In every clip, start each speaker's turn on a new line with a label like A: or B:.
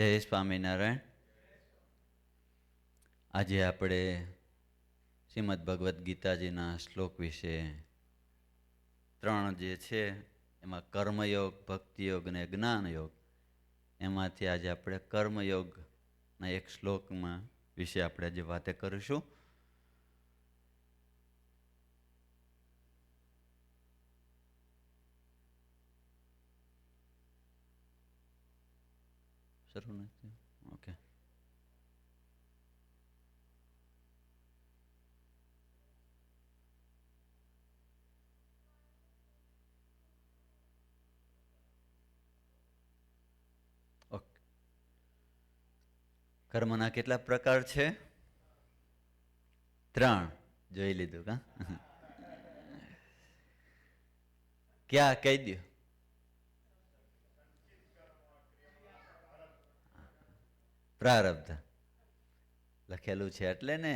A: જય સ્વામિનારાયણ. આજે આપણે શ્રીમદ ભગવદ્ ગીતાજીના શ્લોક વિશે 3 જે છે એમાં કર્મયોગ, ભક્તિયોગ અને જ્ઞાનયોગ, એમાંથી આજે આપણે કર્મયોગના એક શ્લોકમાં વિશે આપણે આજે વાતે કરીશું. શરૂ નથી? ઓકે. કર્મના કેટલા પ્રકાર છે? 3. જોઈ લીધું કા? ક્યાં કહી દો? પ્રારબ્ધ લખેલું છે એટલે ને.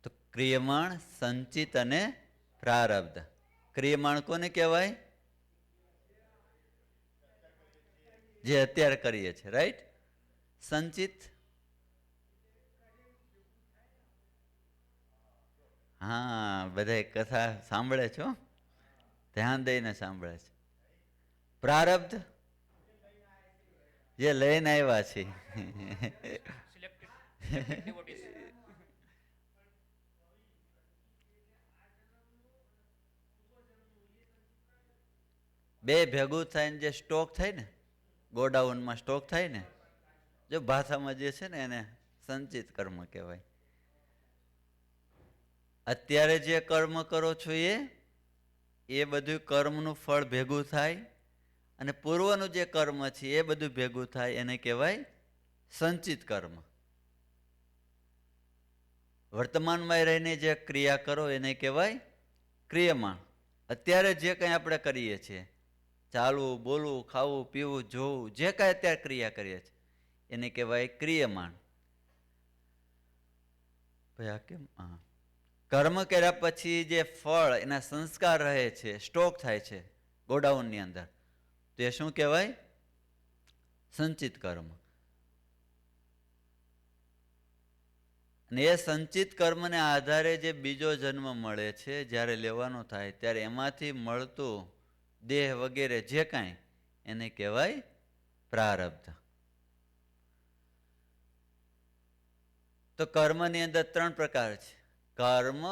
A: તો ક્રિયમાણ, સંચિત અને પ્રારબ્ધ. ક્રિયમાણ કોને કહેવાય? જે અત્યારે કરીએ છીએ, રાઈટ. સંચિત, હા, બધા કથા સાંભળે છો, ધ્યાન દઈને સાંભળે છે. પ્રારબ્ધ જે લઈને આવ્યા છે. બે ભેગું થઈને જે સ્ટોક થાય ને, ગોડાઉનમાં સ્ટોક થાય ને, જો ભાષામાં જે છે ને એને સંચિત કર્મ કહેવાય. અત્યારે જે કર્મ કરો છો એ બધું કર્મનું ફળ ભેગું થાય, અને પૂર્વનું જે કર્મ છે એ બધું ભેગું થાય, એને કહેવાય સંચિત કર્મ. વર્તમાનમાં રહીને જે ક્રિયા કરો એને કહેવાય ક્રિયમાણ. અત્યારે જે કંઈ આપણે કરીએ છીએ, ચાલવું, બોલવું, ખાવું, પીવું, જોવું, જે કાંઈ અત્યારે ક્રિયા કરીએ છીએ એને કહેવાય ક્રિયમાણ. ભાઈ કેમ? હા, કર્મ કર્યા પછી જે ફળ, એના સંસ્કાર રહે છે, સ્ટોક થાય છે ગોડાઉનની અંદર, તો એ શું કહેવાય? સંચિત કર્મ. અને એ સંચિત કર્મને આધારે જે બીજો જન્મ મળે છે, જ્યારે લેવાનો થાય ત્યારે એમાંથી મળતું દેહ વગેરે જે કાંઈ, એને કહેવાય પ્રારબ્ધ. તો કર્મની અંદર 3 પ્રકાર છે: કર્મ,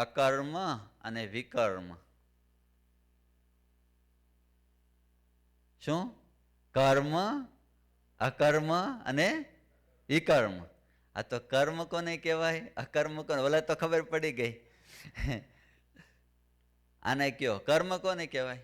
A: અકર્મ અને વિકર્મ. શું? કર્મ, અકર્મ અને વિકર્મ. આ તો કર્મ કોને કહેવાય, અકર્મ કોને? ઓલા તો ખબર પડી ગઈ. આને કયો કર્મ કોને કહેવાય?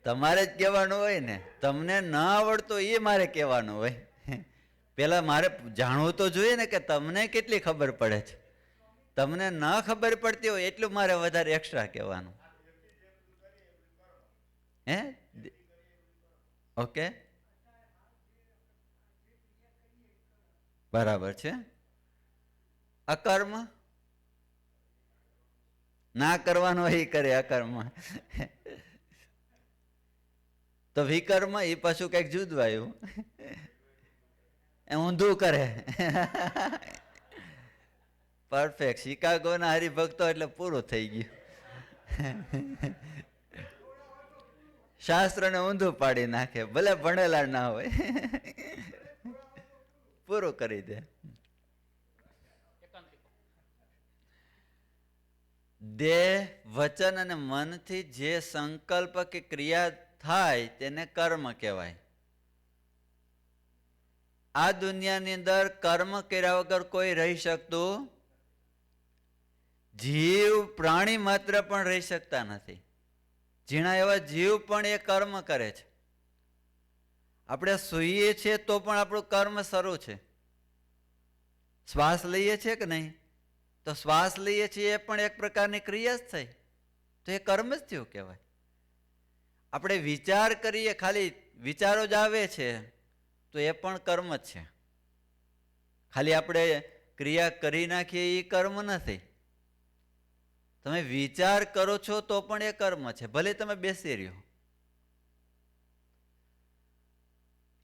A: તમારે જ કહેવાનું હોય ને. તમને ના આવડતું એ મારે કહેવાનું હોય. પેલા મારે જાણવું તો જોઈએ ને કે તમને કેટલી ખબર પડે છે. તમને ના ખબર પડતી હોય એટલું મારે વધારે એક્સ્ટ્રા કહેવાનું. હે? ઓકે, બરાબર છે. અકર્મ ના કરવાનું એ કરે અકર્મ. તો વિકર્મ એ પાછું કઈક જુદું આવ્યું, ઊંધું કરે. પરફેક્ટ. શિકાગોના હરિભક્તો એટલે પૂરું થઈ ગયું. શાસ્ત્રને ઊંધું પાડી નાખે, ભલે ભણેલા ના હોય, પૂરું કરી દે. દેહ, વચન અને મનથી જે સંકલ્પ કે ક્રિયા થાય તેને કર્મ કહેવાય. આ દુનિયાની અંદર કર્મ કર્યા વગર કોઈ રહી શકતું, જીવ પ્રાણી માત્ર પણ રહી શકતા નથી. ઝીણા એવા જીવ પણ એ કર્મ કરે છે. આપણે સૂઈએ છીએ તો પણ આપણું કર્મ શરૂ છે. શ્વાસ લઈએ છીએ કે નહીં? તો શ્વાસ લઈએ છીએ એ પણ એક પ્રકારની ક્રિયા જ થઈ, તો એ કર્મ જ થયું કહેવાય. આપણે વિચાર કરીએ, ખાલી વિચારો જ આવે છે તો એ પણ કર્મ જ છે. ખાલી આપણે ક્રિયા કરી નાખીએ એ કર્મ નથી. તમે વિચાર કરો છો તો પણ એ કર્મ છે. ભલે તમે બેસી રહ્યો,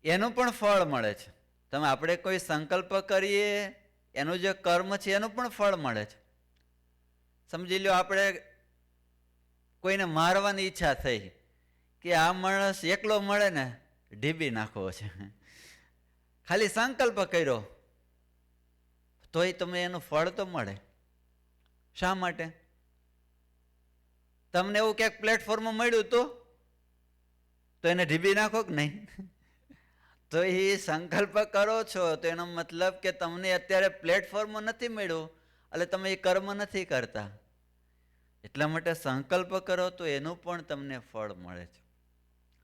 A: એનું પણ ફળ મળે છે. તમે આપણે કોઈ સંકલ્પ કરીએ એનું જે કર્મ છે એનું પણ ફળ મળે છે. સમજી લો, આપણે કોઈને મારવાની ઈચ્છા થઈ કે આ માણસ એકલો મળે ને ઢીબી નાખવો છે, ખાલી સંકલ્પ કર્યો તોય તમને એનું ફળ તો મળે. શા માટે? તમને એવું ક્યાંક પ્લેટફોર્મમાં મળ્યું તો એને ઢીબી નાખો કે નહીં? તો એ સંકલ્પ કરો છો તો એનો મતલબ કે તમને અત્યારે પ્લેટફોર્મ નથી મળ્યું, એટલે તમે એ કર્મ નથી કરતા. એટલા માટે સંકલ્પ કરો તો એનું પણ તમને ફળ મળે છે.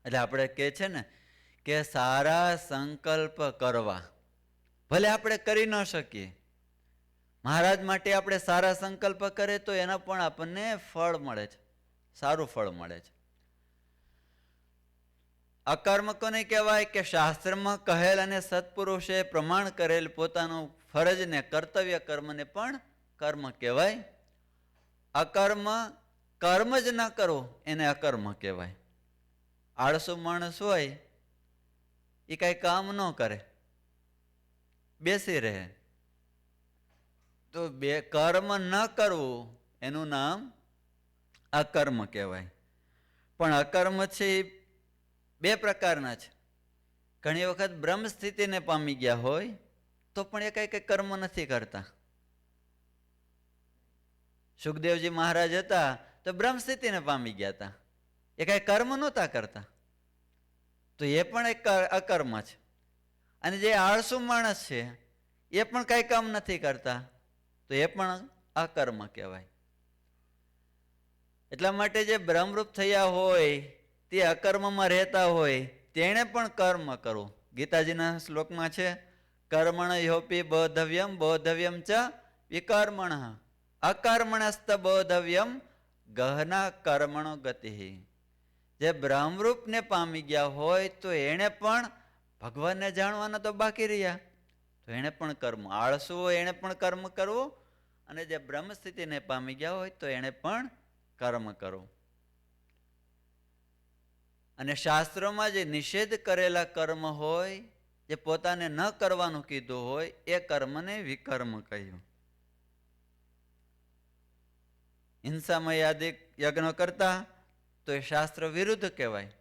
A: એટલે આપણે કહે છે ને કે સારા સંકલ્પ કરવા. ભલે આપણે કરી ન શકીએ, મહારાજ માટે આપણે સારા સંકલ્પ કરે તો એના પણ આપણને ફળ મળે છે, સારું ફળ મળે છે. અકર્મ કોને કહેવાય? કે શાસ્ત્રમાં કહેલ અને સત્પુરુષે પ્રમાણ કરેલ પોતાનું ફરજને, કર્તવ્ય કર્મને પણ કર્મ કહેવાય. અકર્મ, કર્મ જ ન કરો એને અકર્મ કહેવાય. આળસુ માણસ હોય એ કઈ કામ ન કરે, બેસી રહે, તો કર્મ ન કરવું એનું નામ અકર્મ કહેવાય. પણ અકર્મ છે એ બે પ્રકારના છે. ઘણી વખત બ્રહ્મ સ્થિતિને પામી ગયા હોય તો પણ એ કઈ કર્મ નથી કરતા. સુખદેવજી મહારાજ હતા તો બ્રહ્મ સ્થિતિને પામી ગયા હતા, એ કઈ કર્મ નહોતા કરતા, તો એ પણ એક અકર્મ છે. અને જે આળસુ માણસ છે એ પણ કઈ કામ નથી કરતા, તો એ પણ અકર્મ કહેવાય. એટલા માટે જે બ્રહ્મરૂપ થયા હોય, તે અકર્મમાં રહેતા હોય, તેણે પણ કર્મ કરવું. ગીતાજીના શ્લોકમાં છે, કર્મણ યોપી બોધવ્યમ બોધવ્યમ ચ વિકર્મણ અકર્મણસ્ત બોધવ્યમ ગહના કર્મણો ગતિ. જે બ્રહ્મરૂપને પામી ગયા હોય તો એને પણ ભગવાનને જાણવાના તો બાકી રહ્યા, તો એને પણ કર્મ. આળસુ હોય એને પણ કર્મ કરવું, અને જે બ્રહ્મ સ્થિતિને પામી ગયા હોય તો એને પણ કર્મ કરવું. અને શાસ્ત્રોમાં જે નિષેધ કરેલા કર્મ હોય, જે પોતાને ન કરવાનું કીધું હોય, એ કર્મને વિકર્મ કહ્યું. હિંસામય યાદિક યજ્ઞ કરતા તો એ શાસ્ત્ર વિરુદ્ધ કહેવાય.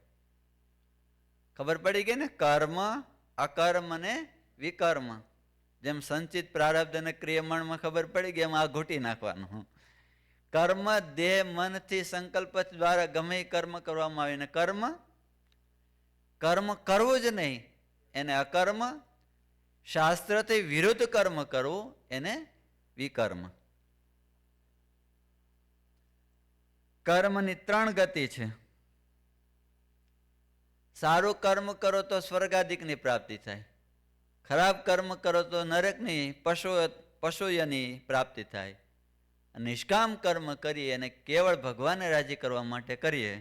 A: ખબર પડી ગઈ ને? કર્મ, અકર્મ ને વિકર્મ. જેમ સંચિત પ્રારબ્ધ અને ક્રિયમાણમાં ખબર પડી ગઈ, એમ આ ઘૂંટી નાખવાનું. કર્મ દેહ મનથી સંકલ્પ દ્વારા ગમે કર્મ કરવામાં આવે ને કર્મ કરવું જ નહીં એને અકર્મ. શાસ્ત્રથી વિરુદ્ધ કર્મ કરવું એને વિકર્મ. કર્મની ત્રણ ગતિ છે. સારું કર્મ કરો તો સ્વર્ગાદિકની પ્રાપ્તિ થાય, ખરાબ કર્મ કરો તો નરકની પશુઓની પ્રાપ્તિ થાય. નિષ્કામ કર્મ કરીએ અને કેવળ ભગવાનને રાજી કરવા માટે કરીએ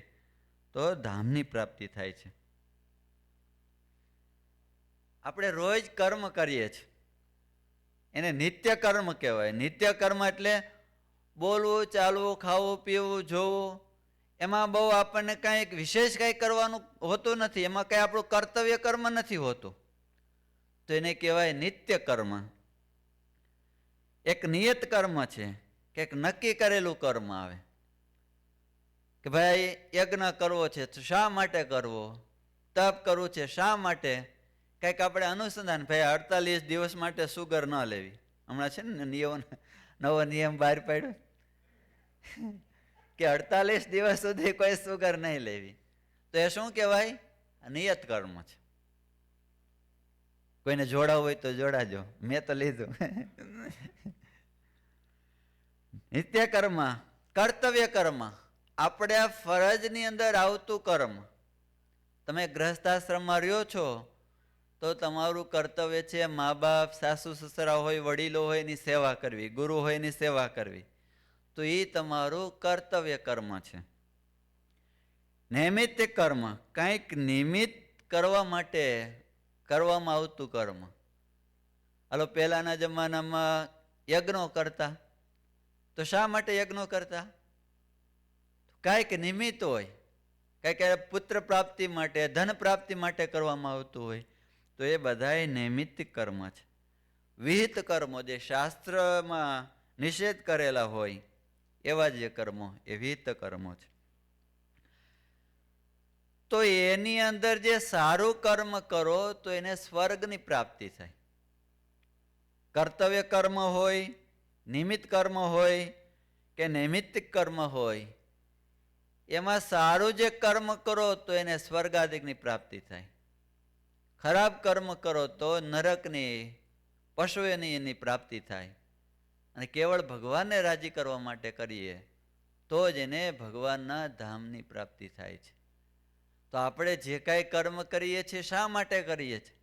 A: તો ધામની પ્રાપ્તિ થાય છે. આપણે રોજ કર્મ કરીએ છીએ એને નિત્ય કર્મ કહેવાય. નિત્ય કર્મ એટલે બોલવું, ચાલવું, ખાવું, પીવું, જોવું, એમાં બહુ આપણને કાંઈક વિશેષ કાંઈ કરવાનું હોતું નથી, એમાં કાંઈ આપણું કર્તવ્ય કર્મ નથી હોતું, તો એને કહેવાય નિત્ય કર્મ. એક નિયત કર્મ છે કે એક નક્કી કરેલું કર્મ આવે કે ભાઈ યજ્ઞ કરવો છે તો શા માટે કરવો, તપ કરવું છે શા માટે, કંઈક આપણે અનુસંધાન. ભાઈ 48 દિવસ માટે સુગર ન લેવી. હમણાં છે ને નવો નિયમ બહાર પાડ્યો કે 48 દિવસ સુધી કોઈ સુગર નહીં લેવી. તો એ શું કહેવાય? નિયત કર્મ છે. કોઈને જોડાવું હોય તો જોડાજો, મેં તો લીધું. નિત્ય કર્મ, કર્તવ્ય કર્મ, આપણે આ ફરજની અંદર આવતું કર્મ. તમે ગ્રહસ્થાશ્રમમાં રહ્યો છો તો તમારું કર્તવ્ય છે મા બાપ, સાસુ સસરા હોય, વડીલો હોય એની સેવા કરવી, ગુરુ હોય એની સેવા કરવી, તો એ તમારું કર્તવ્ય કર્મ છે. નૈમિત્તિક કર્મ, કંઈક નિમિત્ત કરવા માટે કરવામાં આવતું કર્મ. હાલો, પહેલાના જમાનામાં યજ્ઞો કરતા, તો શા માટે યજ્ઞો કરતા? કાંઈક નિમિત્ત હોય, કાંઈક પુત્ર પ્રાપ્તિ માટે, ધન પ્રાપ્તિ માટે કરવામાં આવતું હોય, તો એ બધાય નૈમિત્તિક કર્મ છે. વિહિત કર્મો, જે શાસ્ત્રમાં નિષેધ કરેલા હોય એવા જે કર્મો, એ વિહિત કર્મો છે. તો એની અંદર જે સારું કર્મ કરો તો એને સ્વર્ગની પ્રાપ્તિ થાય. કર્તવ્ય કર્મ હોય, નિમિત્ત કર્મ હોય કે નૈમિત્તિક કર્મ હોય, એમાં સારું જે કર્મ કરો તો એને સ્વર્ગાદિકની પ્રાપ્તિ થાય. ખરાબ કર્મ કરો તો નરકની, પશુઓની એની પ્રાપ્તિ થાય. અને કેવળ ભગવાનને રાજી કરવા માટે કરીએ તો જ એને ભગવાનના ધામની પ્રાપ્તિ થાય છે. તો આપણે જે કાંઈ કર્મ કરીએ છીએ, શા માટે કરીએ છીએ?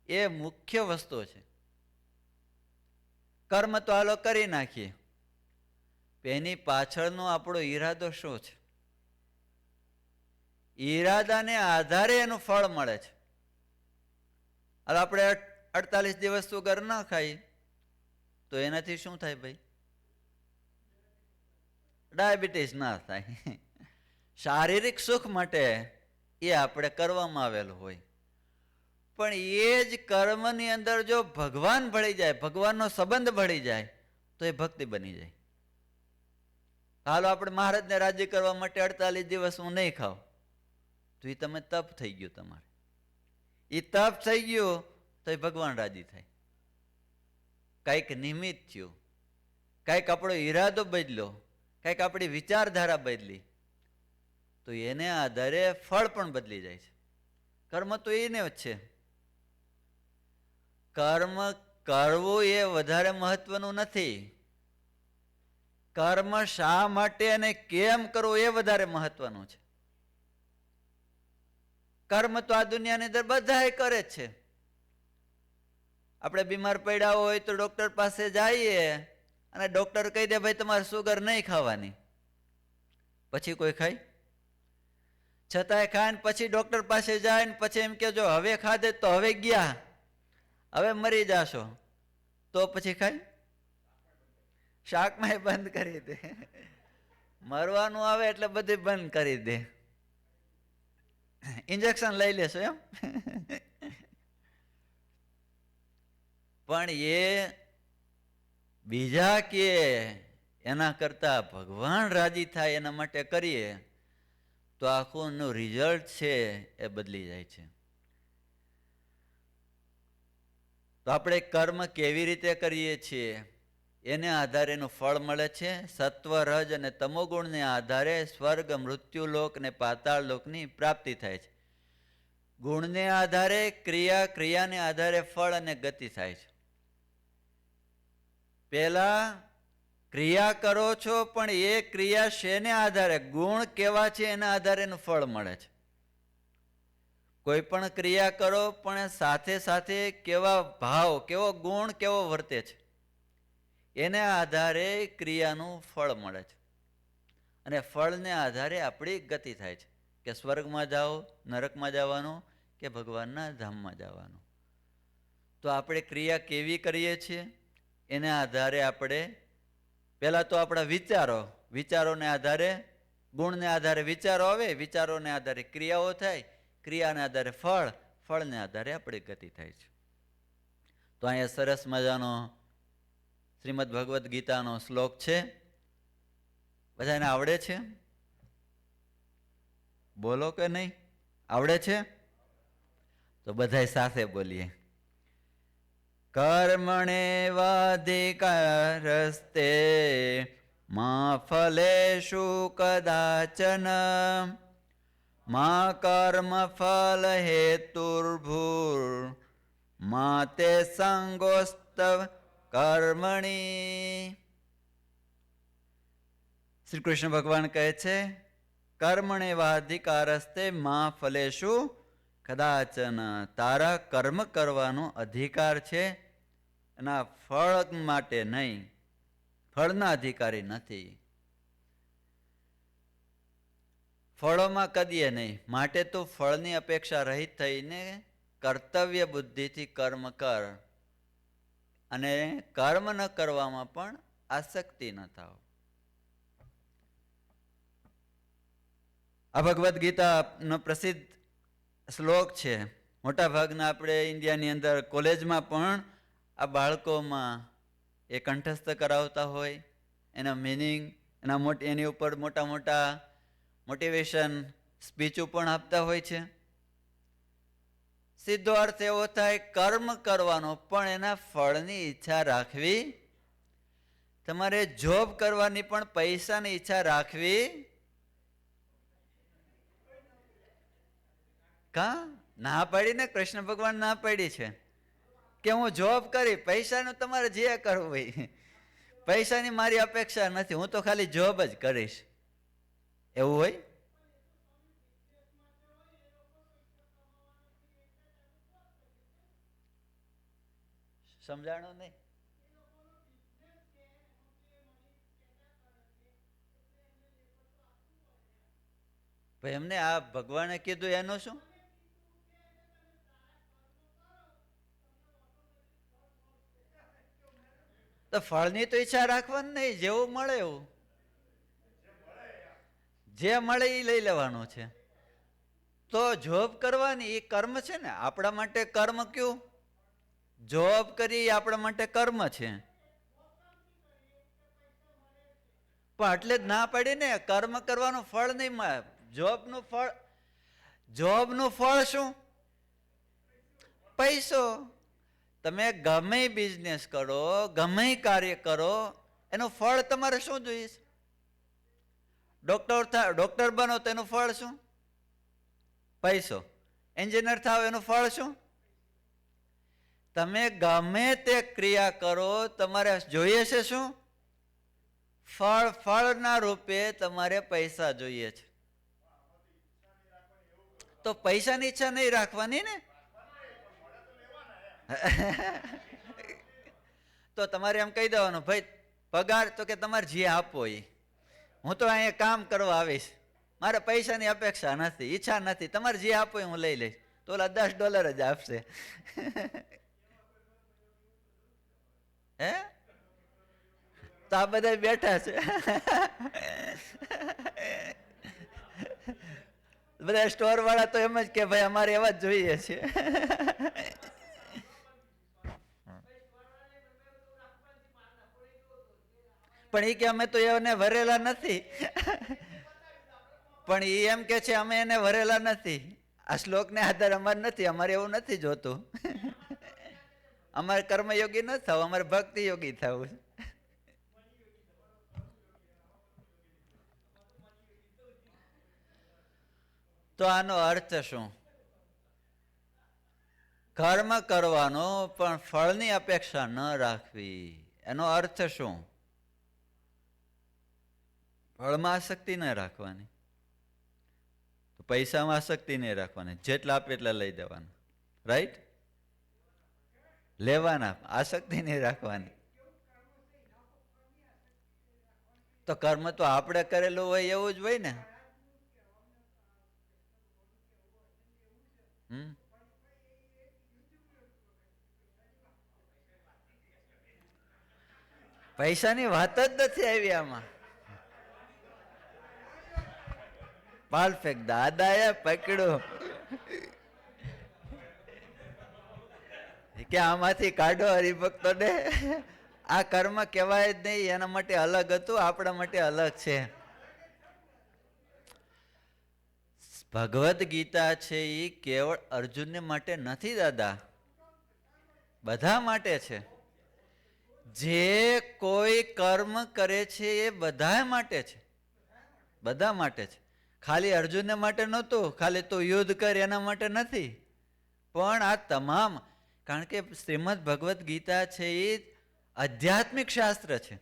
A: એ મુખ્ય વસ્તુ છે. કર્મ તો હાલો કરી નાખીએ, એની પાછળનો આપણો ઈરાદો શું છે? ઈરાદાને આધારે એનું ફળ મળે છે. હવે આપણે 48 દિવસ સુગર ના ખાઈએ તો એનાથી શું થાય ભાઈ? ડાયાબિટીસ ના થાય. શારીરિક સુખ માટે એ આપણે કરવામાં આવેલું હોય, પણ એ જ કર્મની અંદર જો ભગવાન ભળી જાય, ભગવાનનો સંબંધ ભળી જાય, તો એ ભક્તિ બની જાય. હાલો, આપણે મહારાજને રાજી કરવા માટે 48 દિવસ હું નહીં ખાઉં, તો એ તમે તપ થઈ ગયું તમારે. એ તપ થઈ ગયું તો એ ભગવાન રાજી થાય. કંઈક નિમિત્ત થયું, કંઈક આપણો ઈરાદો બદલ્યો, કંઈક આપણી વિચારધારા બદલી, તો એને આધારે ફળ પણ બદલી જાય છે. કર્મ તો એને જ છે. કર્મ કરવું એ વધારે મહત્વનું નથી. કર્મ શા માટે અને કેમ કરવું એ વધારે મહત્વનું છે. કર્મ તો આ દુનિયાની અંદર બધા કરે જ છે. આપણે બીમાર પડ્યા હોય તો ડોક્ટર પાસે જઈએ અને ડોક્ટર કહી દે ભાઈ તમારે સુગર નહીં ખાવાની, પછી કોઈ ખાય? છતાંય ખાય ને પછી ડોક્ટર પાસે જાય ને પછી એમ કે જો હવે ખાધે તો હવે ગયા, હવે મરી જાશો, તો પછી ખાય? શાકમાં બંધ કરી દે. મરવાનું આવે એટલે બધું બંધ કરી દે. ઇન્જેક્શન લઈ લેશો એમ. પણ એ બીજા કે એના કરતા ભગવાન રાજી થાય એના માટે કરીએ તો આખું નું રિઝલ્ટ છે એ બદલી જાય છે. તો આપણે કર્મ કેવી રીતે કરીએ છીએ એને આધારે એનું ફળ મળે છે. સત્વ, રજ અને તમોગુણને આધારે સ્વર્ગ, મૃત્યુલોક અને પાતાળ લોકની પ્રાપ્તિ થાય છે. ગુણને આધારે ક્રિયા, ક્રિયાને આધારે ફળ અને ગતિ થાય છે. પેલા ક્રિયા કરો છો, પણ એ ક્રિયા શેને આધારે, ગુણ કેવા છે એના આધારે એનું ફળ મળે છે. કોઈ પણ ક્રિયા કરો પણ સાથે સાથે કેવા ભાવ, કેવો ગુણ, કેવો વર્તે છે એને આધારે ક્રિયાનું ફળ મળે છે. અને ફળને આધારે આપણી ગતિ થાય છે કે સ્વર્ગમાં જાઓ, નરકમાં જવાનું કે ભગવાનના ધામમાં જવાનું. તો આપણે ક્રિયા કેવી કરીએ છીએ એના આધારે આપણે પહેલા તો આપણા વિચારો, વિચારોને આધારે, ગુણને આધારે વિચારો આવે, વિચારોને આધારે ક્રિયાઓ થાય, ક્રિયાને આધારે ફળ, ફળને આધારે આપણી ગતિ થાય છે. તો અહીંયા સરસ મજાનો શ્રીમદ ભગવદ્ ગીતાનો શ્લોક છે. બધાને આવડે છે? બોલો કે નહીં? આવડે છે? તો બધાય સાથે બોલીએ. કર્મણેવાધિકારસ્તે મા ફલેષુ કદાચન મા કર્મ ફલ હેતુર્ભૂર મા તે સંગોસ્તવ કર્મણી. શ્રી કૃષ્ણ ભગવાન કહે છે કર્મણેવાધિકારસ્તે મા ફલેષુ કદાચન, તારા કર્મ કરવાનો અધિકાર છે, એના ફળ માટે નહીં, ફળના અધિકારી નથી. ફળોમાં કદીએ નહીં, માટે તું ફળની અપેક્ષા રહિત થઈને કર્તવ્ય બુદ્ધિથી કર્મ કર અને કર્મ ન કરવામાં પણ આસક્તિ ન થાવ. આ ભગવદ્ ગીતાનો પ્રસિદ્ધ શ્લોક છે. મોટા ભાગના આપણે ઇન્ડિયાની અંદર કોલેજમાં પણ આ બાળકોમાં એ કંઠસ્થ કરાવતા હોય, એના મિનિંગ, એની ઉપર મોટા મોટા મોટિવેશન સ્પીચો પણ આપતા હોય છે. સીધો અર્થ એવો થાય, કર્મ કરવાનો પણ એના ફળની ઈચ્છા રાખવી. તમારે જોબ કરવાની પણ પૈસાની ઈચ્છા રાખવી કા? ના પાડી ને, કૃષ્ણ ભગવાન ના પાડી છે કે હું જોબ કરી, પૈસાનું તમારે જે કરવું હોય, પૈસાની મારી અપેક્ષા નથી, હું તો ખાલી જોબ જ કરીશ, એવું હોય? સમજાણું નહીં? ભાઈ એમને આ ભગવાને કીધું એનું શું? તો ફળની તો ઈચ્છા રાખવાની નહીં, જેવું મળે એવું, જે મળે એ લઈ લેવાનું છે. તો જોબ કરવાની એ કર્મ છે ને, આપણા માટે કર્મ કયું? જોબ કરી આપણા માટે કર્મ છે. પણ એટલે જ ના પડી ને, કર્મ કરવાનું ફળ નહીં મળે. જોબનું ફળ શું? પૈસો. તમે ગમે બિઝનેસ કરો, ગમે કાર્ય કરો, એનું ફળ તમારે શું જોઈએ? ડોક્ટર બનો તો એનું ફળ શું? પૈસો. એન્જિનિયર થાવ એનું ફળ શું? તમે ગમે તે ક્રિયા કરો, તમારે જોઈએ છે શું? ફળ. ફળના રૂપે તમારે પૈસા જોઈએ છે. તો પૈસાની ઈચ્છા નહીં રાખવાની ને. તો તમારે એમ કહી દેવાનું, ભાઈ પગાર તો કે તમારે જે આપો એ, હું તો અહીંયા કામ કરવા આવીશ, મારે પૈસાની અપેક્ષા નથી, ઈચ્છા નથી, તમારે જે આપો એ હું લઈ લઈશ. તો ઓલા $10 જ આપશે. હે? તો આ બધા બેઠા છે, બધા સ્ટોર વાળા તો એમ જ કે ભાઈ અમારે એવા જ જોઈએ છે. પણ એ કે અમે તો એને ભરેલા નથી. પણ એ એમ કે છે અમે એને ભરેલા નથી. આ શ્લોકને આધાર અમારે નથી, અમારે એવું નથી જોતું. અમારે કર્મયોગી ન થવું, અમારે ભક્તિ યોગી થવું. તો આનો અર્થ શું? કર્મ કરવાનો પણ ફળની અપેક્ષા ન રાખવી. એનો અર્થ શું? ફળમાં આસક્તિ ન રાખવાની, તો પૈસામાં આસક્તિ નહીં રાખવાની, જેટલા આપે એટલા લઈ દેવાના, રાઈટ? લેવાના, આસક્તિ નહીં રાખવાની. તો કર્મ તો આપણે કરેલું હોય એવું જ હોય ને. પૈસાની વાત જ નથી આવી આમાં. પરફેક્ટ, દાદાએ પકડ્યું કે આમાંથી કાઢો હરિભક્તોને. આ કર્મ કહેવાય જ નહીં, એના માટે અલગ હતું, આપણા માટે અલગ છે. ભગવદ્ ગીતા છે એ કેવળ અર્જુનને માટે નથી દાદા, બધા માટે છે. જે કોઈ કર્મ કરે છે એ બધા માટે છે, બધા માટે છે. ખાલી અર્જુનને માટે નહોતું, ખાલી તું યુદ્ધ કર એના માટે નથી, પણ આ તમામ. કારણ કે શ્રીમદ ભગવદ્ ગીતા છે એ આધ્યાત્મિક શાસ્ત્ર છે,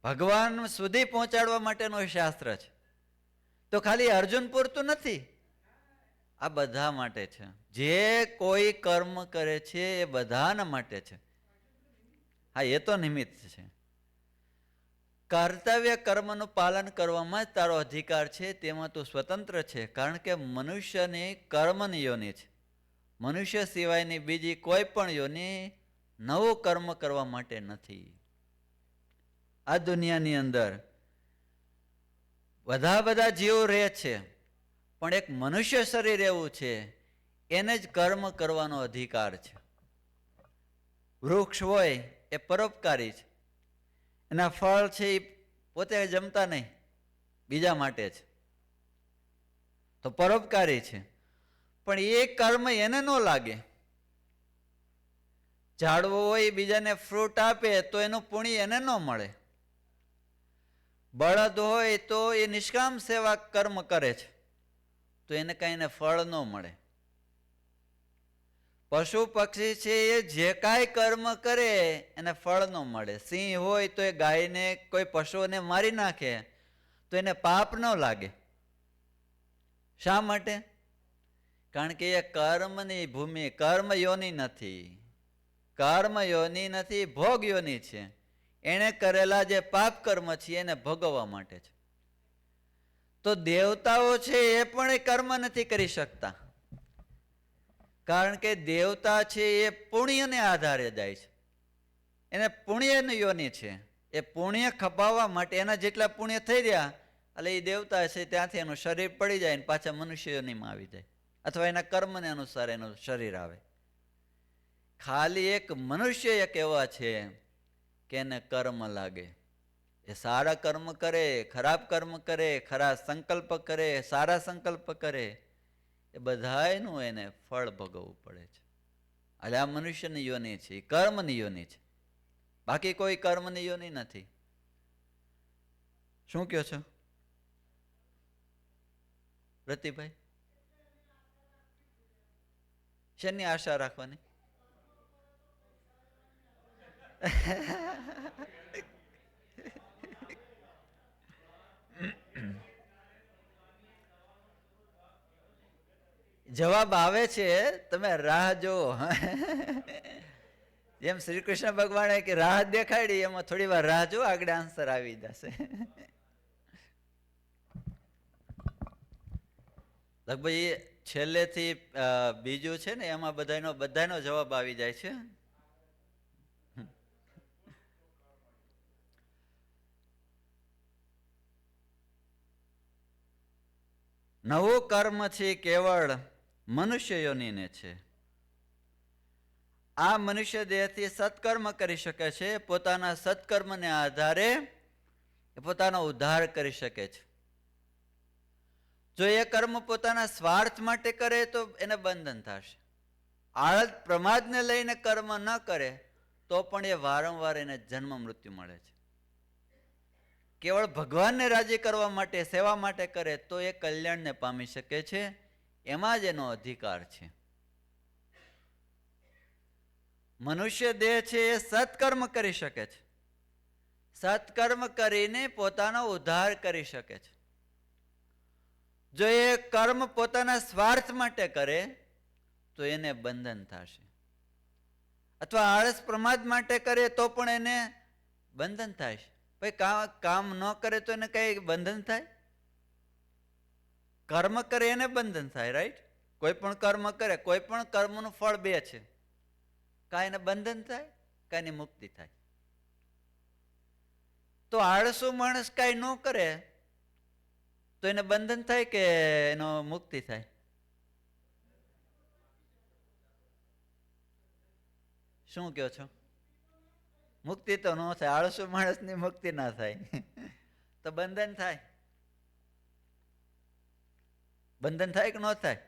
A: ભગવાન સુધી પહોંચાડવા માટેનું શાસ્ત્ર છે. તો ખાલી અર્જુન પૂરતું નથી, આ બધા માટે છે. જે કોઈ કર્મ કરે છે એ બધાના માટે છે. હા, એ તો નિમિત્ત છે. કર્તવ્ય કર્મનું પાલન કરવામાં જ તારો અધિકાર છે, તેમાં તું સ્વતંત્ર છે. કારણ કે મનુષ્યની કર્મની યોનિ છે. મનુષ્ય સિવાયની બીજી કોઈ પણ યોનિ નવું કર્મ કરવા માટે નથી. આ દુનિયાની અંદર બધા જીવો રહે છે, પણ એક મનુષ્ય શરીર એવું છે, એને જ કર્મ કરવાનો અધિકાર છે. વૃક્ષ હોય એ પરોપકારી છે, એના ફળ છે એ પોતે જમતા નહીં, બીજા માટે છે, તો પરોપકારી છે. પણ એ કર્મ એને ન લાગે. ઝાડવો હોય બીજાને ફ્રૂટ આપે તો એનું પુણ્ય એને ન મળે. બળદ હોય તો એ નિષ્કામ સેવા કર્મ કરે છે, તો એને કાંઈને ફળ ન મળે. પશુ પક્ષી છે એ જે કાંઈ કર્મ કરે એને ફળ ન મળે. સિંહ હોય તો એ ગાયને કોઈ પશુઓને મારી નાખે તો એને પાપ ન લાગે. શા માટે? કારણ કે એ કર્મની ભૂમિ, કર્મ યોની નથી. કર્મ યોની નથી, ભોગ યોની છે. એણે કરેલા જે પાપ કર્મ છે એને ભોગવવા માટે છે. તો દેવતાઓ છે એ પણ એ કર્મ નથી કરી શકતા, કારણ કે દેવતા છે એ પુણ્યને આધારે જાય છે. એને પુણ્યની યોની છે. એ પુણ્ય ખપાવવા માટે એના જેટલા પુણ્ય થઈ રહ્યા એટલે એ દેવતા છે ત્યાંથી એનું શરીર પડી જાય ને પાછા મનુષ્ય યોનીમાં આવી જાય, અથવા એના કર્મને અનુસાર એનું શરીર આવે. ખાલી એક મનુષ્ય એક એવા છે કે એને કર્મ લાગે. એ સારા કર્મ કરે, ખરાબ કર્મ કરે, ખરા સંકલ્પ કરે, સારા સંકલ્પ કરે, એ બધાયનું એને ફળ ભોગવવું પડે છે. એટલે આ મનુષ્યની યોની છે, કર્મની યોની છે, બાકી કોઈ કર્મની યોની નથી. શું કહો છો રતિભાઈ? શેની આશા રાખવાની? જવાબ આવે છે, તમે રાહ જુઓ. જેમ શ્રી કૃષ્ણ ભગવાને કે રાહ દેખાડી, એમાં થોડી વાર રાહ જુઓ, આગળ આન્સર આવી જશે. લગભગ એ છેલ્લેથી બીજું છે ને એમાં બધાનો જવાબ આવી જાય છે. નવું કર્મ છે કેવળ મનુષ્ય યોનીને છે. આ મનુષ્ય દેહથી સત્કર્મ કરી શકે છે. પોતાના સત્કર્મને આધારે પોતાનો ઉદ્ધાર કરી શકે છે. જો એ કર્મ પોતાના સ્વાર્થ માટે કરે તો એને બંધન થશે. આળસ પ્રમાદને લઈને કર્મ ન કરે તો પણ એ વારંવાર એને જન્મ મૃત્યુ મળે છે. કેવળ ભગવાનને રાજી કરવા માટે, સેવા માટે કરે તો એ કલ્યાણને પામી શકે છે. એમાં જ એનો અધિકાર છે. મનુષ્ય દેહ છે એ સત્કર્મ કરી શકે છે. સત્કર્મ કરીને પોતાનો ઉદ્ધાર કરી શકે છે. જો એ કર્મ પોતાના સ્વાર્થ માટે કરે તો એને બંધન થશે, અથવા આળસ પ્રમાદ માટે કરે તો પણ એને બંધન થાય છે. ભાઈ કામ ન કરે તો એને કઈ બંધન થાય? કર્મ કરે એને બંધન થાય, રાઈટ? કોઈ પણ કર્મ કરે, કોઈ પણ કર્મનું ફળ બે છે, કાંઈ એને બંધન થાય, કાંઈ એની મુક્તિ થાય. તો આળસુ માણસ કાંઈ ન કરે તો એને બંધન થાય કે એનો મુક્તિ થાય? શું કહો છો? મુક્તિ તો ન થાય. આળસુ માણસની મુક્તિ ના થાય. તો બંધન થાય. બંધન થાય કે ન થાય?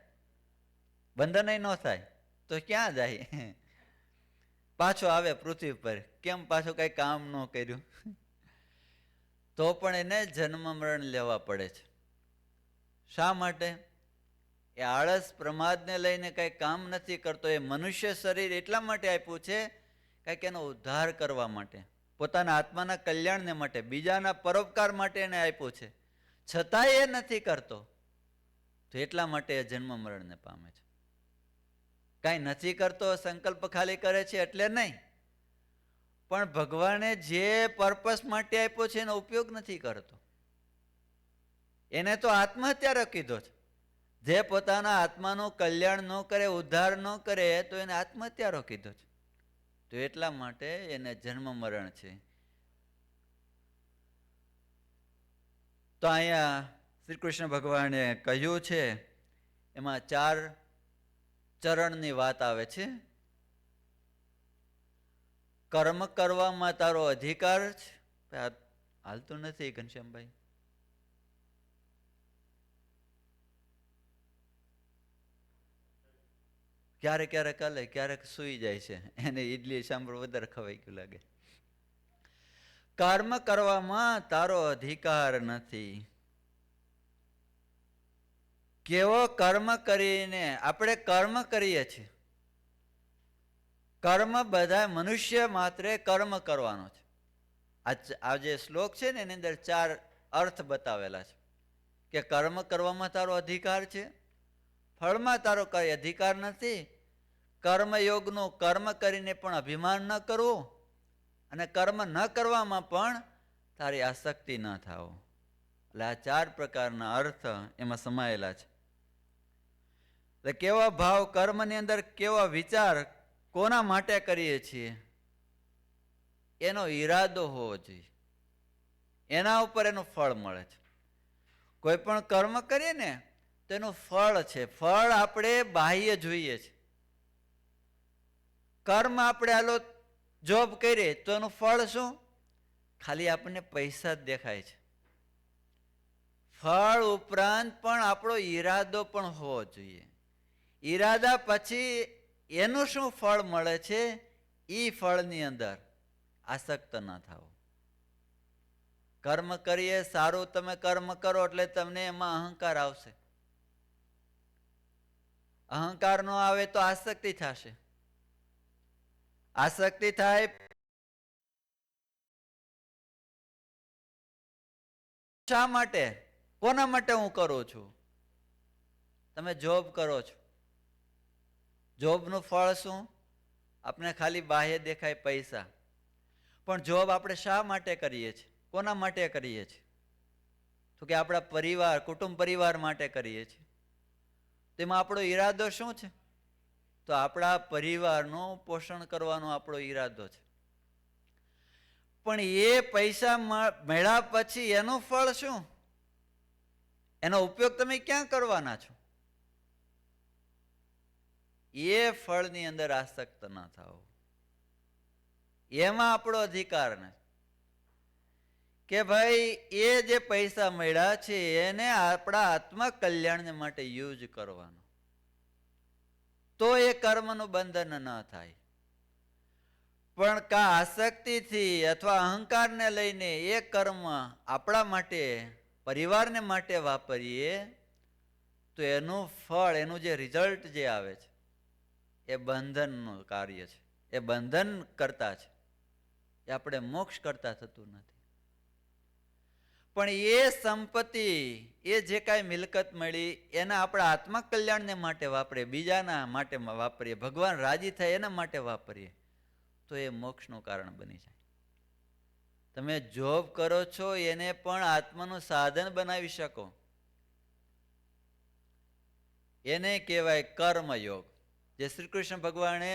A: બંધન ન થાય તો ક્યાં જાય? પાછો આવે પૃથ્વી પર. કેમ? પાછું કઈ કામ ન કર્યું તો પણ એને જન્મ મરણ લેવા પડે છે. શા માટે? એ આળસ પ્રમાદને લઈને કઈ કામ નથી કરતો. એ મનુષ્ય શરીર એટલા માટે આપ્યું છે કંઈક એનો ઉદ્ધાર કરવા માટે, પોતાના આત્માના કલ્યાણને માટે, બીજાના પરોપકાર માટે એને આપ્યું છે. છતાંય એ નથી કરતો તો એટલા માટે એ જન્મ મરણને પામે છે. કાંઈ નથી કરતો, સંકલ્પ ખાલી કરે છે એટલે નહીં. પણ ભગવાને જે પર્પસ માટે આપ્યો છે એનો ઉપયોગ નથી કરતો. એને તો આત્મહત્યા કીધો છે. જે પોતાના આત્માનું કલ્યાણ ન કરે, ઉદ્ધાર ન કરે, તો એને આત્મહત્યારો કીધો છે. તો એટલા માટે એને જન્મ મરણ છે. તો અહીંયા શ્રી કૃષ્ણ ભગવાને કહ્યું છે, એમાં 4 ચરણની વાત આવે છે. કર્મ કરવામાં તારો અધિકાર છે. હાલતું નથી ઘનશ્યામભાઈ? ક્યારેક ક્યારેક હાલે, ક્યારેક સુઈ જાય છે. એને ઈડલી સાંભળ વધારે ખવાઈ ગયું લાગે. કર્મ કરવામાં તારો અધિકાર નથી. કેવો કર્મ કરીને આપણે કર્મ કરીએ છીએ. કર્મ બધા મનુષ્ય માત્રે કર્મ કરવાનો છે. આ જે શ્લોક છે ને એની અંદર 4 અર્થ બતાવેલા છે કે કર્મ કરવામાં તારો અધિકાર છે, ફળમાં તારો કઈ અધિકાર નથી, કર્મયોગનું કર્મ કરીને પણ અભિમાન ન કરવું, અને કર્મ ન કરવામાં પણ તારી આસક્તિ ન થાવ. એટલે આ 4 પ્રકારના અર્થ એમાં સમાયેલા છે. એટલે કેવા ભાવ કર્મની અંદર, કેવા વિચાર કોના માટે કરીએ છીએ એનો ઈરાદો હોવો જોઈએ. એના ઉપર એનું ફળ મળે છે. કોઈ પણ કર્મ કરીએ ને તો એનું ફળ છે. ફળ આપણે બાહ્ય જોઈએ છે. કર્મ આપણે હાલો જોબ કરીએ તો એનું ફળ શું? ખાલી આપણને પૈસા જ દેખાય છે. ફળ ઉપરાંત પણ આપણો ઈરાદો પણ હોવો જોઈએ. ઈરાદા પછી એનું શું ફળ મળે છે, એ ફળની અંદર આસક્ત ન થાવ. કર્મ કરીએ, સારું તમે કર્મ કરો એટલે તમને એમાં અહંકાર આવશે. અહંકાર ન આવે તો આસક્તિ થશે. આસક્તિ થાય, શા માટે, કોના માટે હું કરું છું? તમે જોબ કરો છો, જોબનું ફળ શું? આપણે ખાલી બાહ્ય દેખાય પૈસા. પણ જોબ આપણે શા માટે કરીએ છીએ, કોના માટે કરીએ છીએ? તો કે આપણા પરિવાર, કુટુંબ પરિવાર માટે કરીએ છીએ. તેમાં આપણો ઈરાદો શું છે? તો આપણા પરિવારનું પોષણ કરવાનો આપણો ઈરાદો છે. પણ એ પૈસા મળ્યા પછી એનું ફળ શું? એનો ઉપયોગ તમે ક્યાં કરવાના છો? એ ફળની અંદર આસક્ત ન થાવ. એમાં આપણો અધિકાર નથી કે ભાઈ એ જે પૈસા મળ્યા છે એને આપણા આત્મા કલ્યાણ માટે યુઝ કરવાનો. તો એ કર્મનું બંધન ન થાય. પણ કા આસક્તિથી અથવા અહંકારને લઈને એ કર્મ આપણા માટે, પરિવારને માટે વાપરીએ તો એનું ફળ, એનું જે રિઝલ્ટ જે આવે છે એ બંધનનું કાર્ય છે. એ બંધન કરતા છે. એ આપણે મોક્ષ કરતા થતું નથી. પણ એ સંપત્તિ, એ જે કાંઈ મિલકત મળી એના આપણા આત્મા કલ્યાણને માટે વાપરીએ, બીજાના માટે વાપરીએ, ભગવાન રાજી થાય એના માટે વાપરીએ, તો એ મોક્ષનું કારણ બની જાય. તમે જોબ કરો છો એને પણ આત્માનું સાધન બનાવી શકો. એને કહેવાય કર્મયોગ. જે શ્રી કૃષ્ણ ભગવાને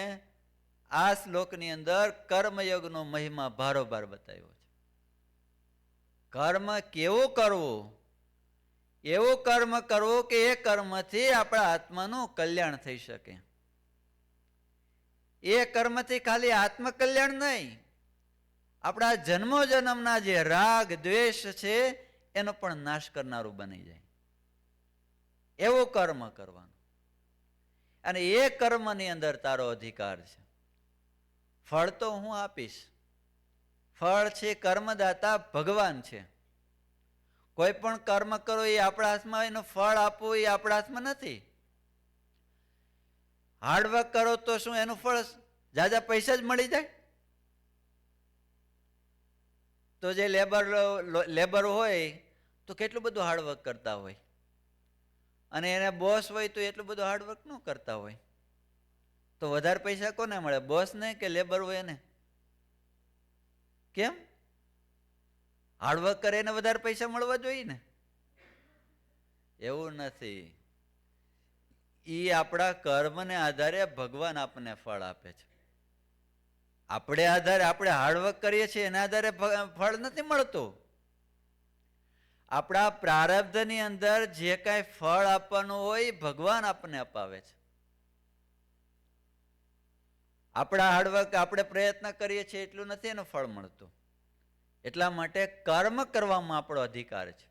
A: આ શ્લોકની અંદર કર્મયોગનો મહિમા ભારોભાર બતાવ્યો છે. કર્મ કેવું કરવું? એવું કર્મ કરવું કે એ કર્મથી આપણા આત્માનું કલ્યાણ થઈ શકે. એ કર્મથી ખાલી આત્મકલ્યાણ નહીં, આપણા જન્મો જન્મના જે રાગ દ્વેષ છે એનો પણ નાશ કરનારું બની જાય. એવું કર્મ કરવાનું. અને એ કર્મની અંદર તારો અધિકાર છે. ફળ તો હું આપીશ. ફળ છે કર્મદાતા ભગવાન છે. કોઈ પણ કર્મ કરો એ આપણા હાથમાં, એનું ફળ આપવું એ આપણા હાથમાં નથી. હાર્ડવર્ક કરો તો શું એનું ફળ જાજા પૈસા જ મળી જાય? તો જે લેબર હોય તો કેટલું બધું હાર્ડવર્ક કરતા હોય, અને એને બોસ હોય તો એટલું બધું હાર્ડવર્ક ન કરતા હોય. તો વધારે પૈસા કોને મળે? બોસ ને કે લેબર હોય એને? કેમ? હાર્ડવર્ક કરે એને વધારે પૈસા મળવા જોઈએ ને? એવું નથી. એ આપણા કર્મને આધારે ભગવાન આપણને ફળ આપે છે. આપણે હાર્ડવર્ક કરીએ છીએ એના આધારે ફળ નથી મળતું. આપણા પ્રારબ્ધની અંદર જે કાંઈ ફળ આપવાનું હોય ભગવાન આપણને અપાવે છે. આપણા હાર્ડવર્ક આપણે પ્રયત્ન કરીએ છીએ એટલું નથી એનું ફળ મળતું. એટલા માટે કર્મ કરવામાં આપણો અધિકાર છે.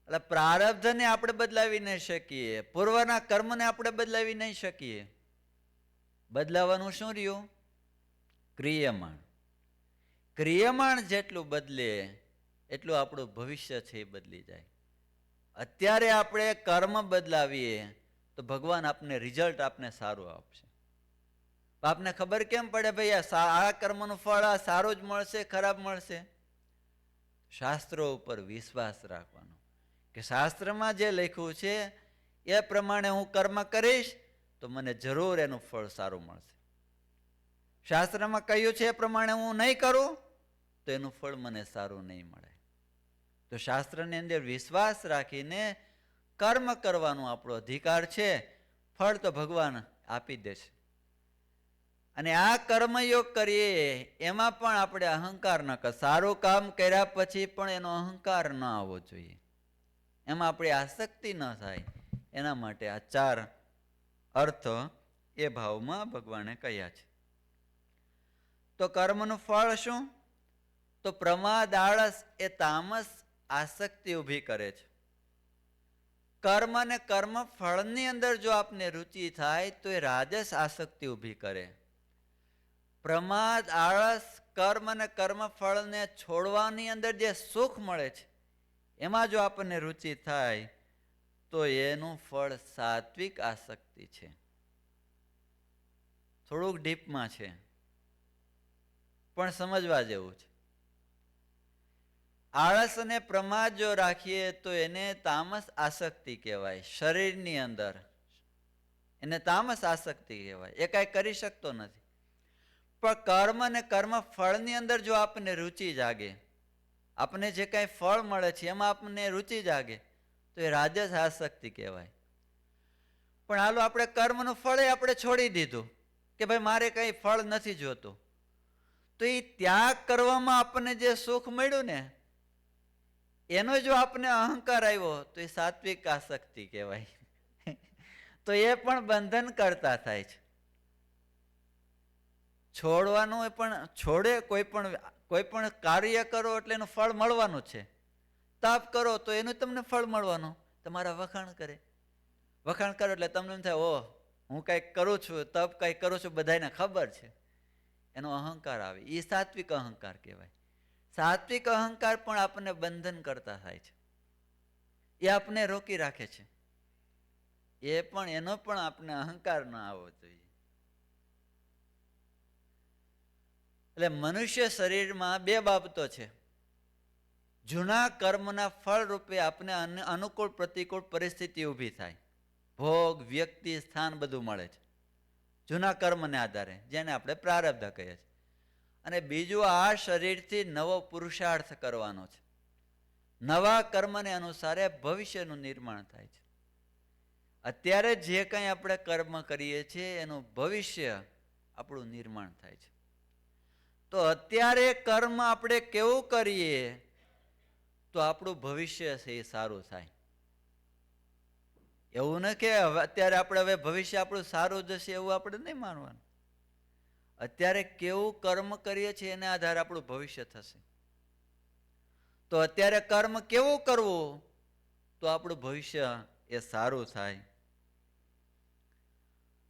A: એટલે પ્રારબ્ધને આપણે બદલાવી નહીં શકીએ, પૂર્વના કર્મને આપણે બદલાવી નહીં શકીએ. બદલાવાનું શું રહ્યું? ક્રિયમાણ. ક્રિયમાણ જેટલું બદલે એટલું આપણું ભવિષ્ય છે એ બદલી જાય. અત્યારે આપણે કર્મ બદલાવીએ તો ભગવાન આપને રિઝલ્ટ આપને સારું આપશે. આપને ખબર કેમ પડે ભાઈ આ કર્મનું ફળ આ સારું જ મળશે ખરાબ મળશે? શાસ્ત્રો ઉપર વિશ્વાસ રાખવાનો કે શાસ્ત્રમાં જે લખ્યું છે એ પ્રમાણે હું કર્મ કરીશ તો મને જરૂર એનું ફળ સારું મળશે. શાસ્ત્રમાં કહ્યું છે એ પ્રમાણે હું નહીં કરું તો એનું ફળ મને સારું નહીં મળે. તો શાસ્ત્રની અંદર વિશ્વાસ રાખીને કર્મ કરવાનો આપણો અધિકાર છે. ફળ તો ભગવાન આપી દેશે. અને આ કર્મયોગ કરીએ એમાં પણ આપણે અહંકાર ન કર. સારું કામ કર્યા પછી પણ એનો અહંકાર ન આવવો જોઈએ. એમાં આપણી આસક્તિ ન થાય એના માટે આ 4 અર્થ એ ભાવમાં ભગવાને કહ્યા છે. તો કર્મનું ફળ શું? તો પ્રમાદ, આળસ એ તામસ આસક્તિ ઊભી કરે છે. કર્મ અને કર્મ ફળની અંદર જો આપને રુચિ થાય તો એ રાજસ આસક્તિ ઊભી કરે. પ્રમાદ, આળસ, કર્મ અને કર્મ ફળને છોડવાની અંદર જે સુખ મળે છે એમાં જો આપણને રુચિ થાય તો એનું ફળ સાત્વિક આસક્તિ છે. થોડુંક ડીપમાં છે પણ સમજવા જેવું છે. આળસ અને પ્રમાદ જો રાખીએ તો એને તામસ આસક્તિ કહેવાય. શરીરની અંદર એને તામસ આસક્તિ કહેવાય. એ કાંઈ કરી શકતો નથી. પણ કર્મ અને કર્મ ફળની અંદર જો આપણને રુચિ જાગે, આપણને જે કાંઈ ફળ મળે છે એમાં આપણને રુચિ જાગે તો એ રાજસ આસક્તિ કહેવાય. પણ હાલો આપણે કર્મનું ફળ આપણે છોડી દીધું કે ભાઈ મારે કંઈ ફળ નથી જોતું, તો એ ત્યાગ કરવામાં આપણને જે સુખ મળ્યું ને એનો જો આપણને અહંકાર આવ્યો તો એ સાત્વિક આસક્તિ કહેવાય. તો એ પણ બંધન કરતા થાય છે. છોડવાનું પણ છોડે, કોઈ પણ કાર્ય કરો એટલે એનું ફળ મળવાનું છે. તપ કરો તો એનું તમને ફળ મળવાનું. તમારા વખાણ કરે, વખાણ કરો એટલે તમને એમ થાય ઓહ હું કંઈક કરું છું, તપ કંઈક કરું છું, બધાને ખબર છે. એનો અહંકાર આવે, એ સાત્વિક અહંકાર કહેવાય. સાત્વિક અહંકાર પણ આપણને બંધન કરતા થાય છે. એ આપણને રોકી રાખે છે. એનો પણ આપણે અહંકાર ન આવવો જોઈએ. એટલે મનુષ્ય શરીરમાં 2 બાબતો છે. જૂના કર્મના ફળ રૂપે આપણે અનુકૂળ પ્રતિકૂળ પરિસ્થિતિ ઊભી થાય. ભોગ, વ્યક્તિ, સ્થાન બધું મળે છે જૂના કર્મને આધારે, જેને આપણે પ્રારબ્ધ કહીએ છીએ. અને બીજું આ શરીરથી નવો પુરુષાર્થ કરવાનો છે. નવા કર્મને અનુસારે ભવિષ્યનું નિર્માણ થાય છે. અત્યારે જે કંઈ આપણે કર્મ કરીએ છીએ એનું ભવિષ્ય આપણું નિર્માણ થાય છે. તો અત્યારે કર્મ આપણે કેવું કરીએ તો આપણું ભવિષ્ય છે એ સારું થાય. એવું ન કે અત્યારે આપણે હવે ભવિષ્ય આપણું સારું જશે એવું આપણે નહીં માનવાનું. અત્યારે કેવું કર્મ કરીએ છીએ એના આધારે આપણું ભવિષ્ય થશે. તો અત્યારે કર્મ કેવું કરવું તો આપણું ભવિષ્ય એ સારું થાય.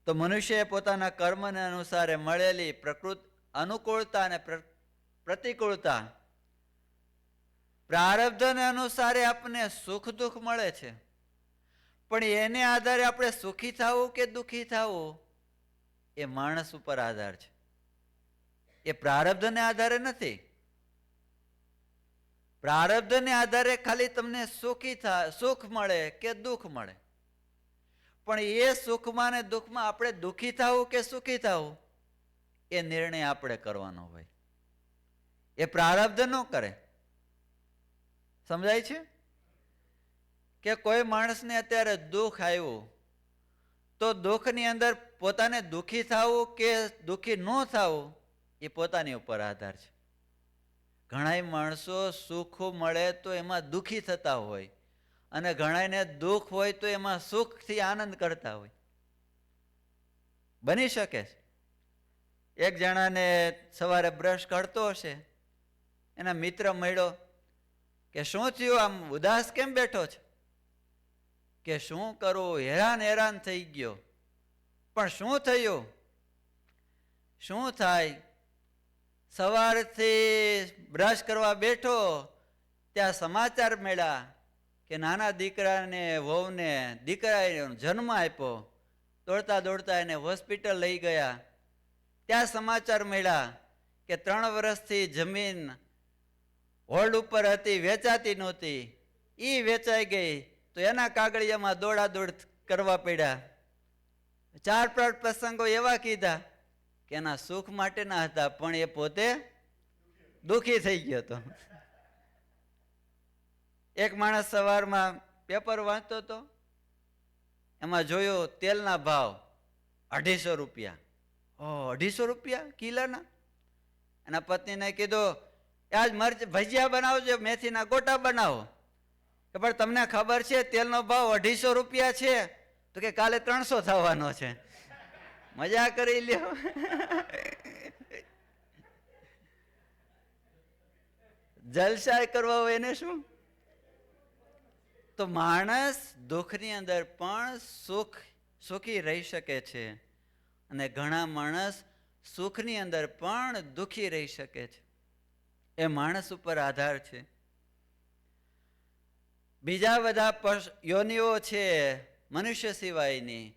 A: તો મનુષ્યએ પોતાના કર્મને અનુસારે મળેલી પ્રકૃતિ અનુકૂળતા અને પ્રતિકૂળતા, પ્રારબ્ધને અનુસારે આપણને સુખ દુઃખ મળે છે. પણ એને આધારે આપણે સુખી થવું કે દુઃખી થવું એ માણસ ઉપર આધાર છે. એ પ્રારબ્ધને આધારે નથી. પ્રારબ્ધને આધારે ખાલી તમને સુખ મળે કે દુઃખ મળે. પણ એ સુખમાં ને દુઃખમાં આપણે દુઃખી થવું કે સુખી થવું એ નિર્ણય આપણે કરવાનો હોય. એ પ્રારબ્ધ ન કરે. સમજાય છે કે કોઈ માણસને અત્યારે દુઃખ આવ્યું તો દુઃખની અંદર પોતાને દુઃખી થવું કે દુઃખી ન થવું એ પોતાની ઉપર આધાર છે. ઘણા માણસો સુખ મળે તો એમાં દુઃખી થતા હોય અને ઘણાને દુઃખ હોય તો એમાં સુખથી આનંદ કરતા હોય. બની શકે છે. એક જણાને સવારે બ્રશ કરતો હશે, એના મિત્ર મળ્યો કે શું થયું, આમ ઉદાસ કેમ બેઠો છે? કે શું કરું, હેરાન થઈ ગયો. પણ શું થયું? શું થાય? સવારથી બ્રશ કરવા બેઠો ત્યાં સમાચાર મળ્યા કે નાના દીકરાને વહુને દીકરાએ જન્મ આપ્યો. દોડતા દોડતા એને હોસ્પિટલ લઈ ગયા. ત્યાં સમાચાર મળ્યા કે 3 વર્ષથી જમીન હોલ્ડ ઉપર હતી, વેચાતી નહોતી, એ વેચાઈ ગઈ. તો એના કાગળિયામાં દોડાદોડ કરવા પડ્યા. 4 પ્રસંગો એવા કીધા કે એના સુખ માટેના હતા, પણ એ પોતે દુઃખી થઈ ગયો હતો. એક માણસ સવારમાં પેપર વાંચતો હતો, એમાં જોયું તેલના ભાવ 250 રૂપિયા. 250 રૂપિયા કિલોના. એના પત્નીને કીધું, આજ ભજીયા બનાવજો, મેથીના ગોટા બનાવો. કે પણ તમને ખબર છે તેલનો ભાવ 250 રૂપિયા છે? તો કે કાલે 300 થવાનો છે. મજા કરી લ્યો. જલસા કરવા હોય એને શું? તો માણસ દુઃખની અંદર પણ સુખી રહી શકે છે અને ઘણા માણસ સુખની અંદર પણ દુઃખી રહી શકે છે. એ માણસ ઉપર આધાર છે. બીજા બધા યોનિઓ છે મનુષ્ય સિવાયની,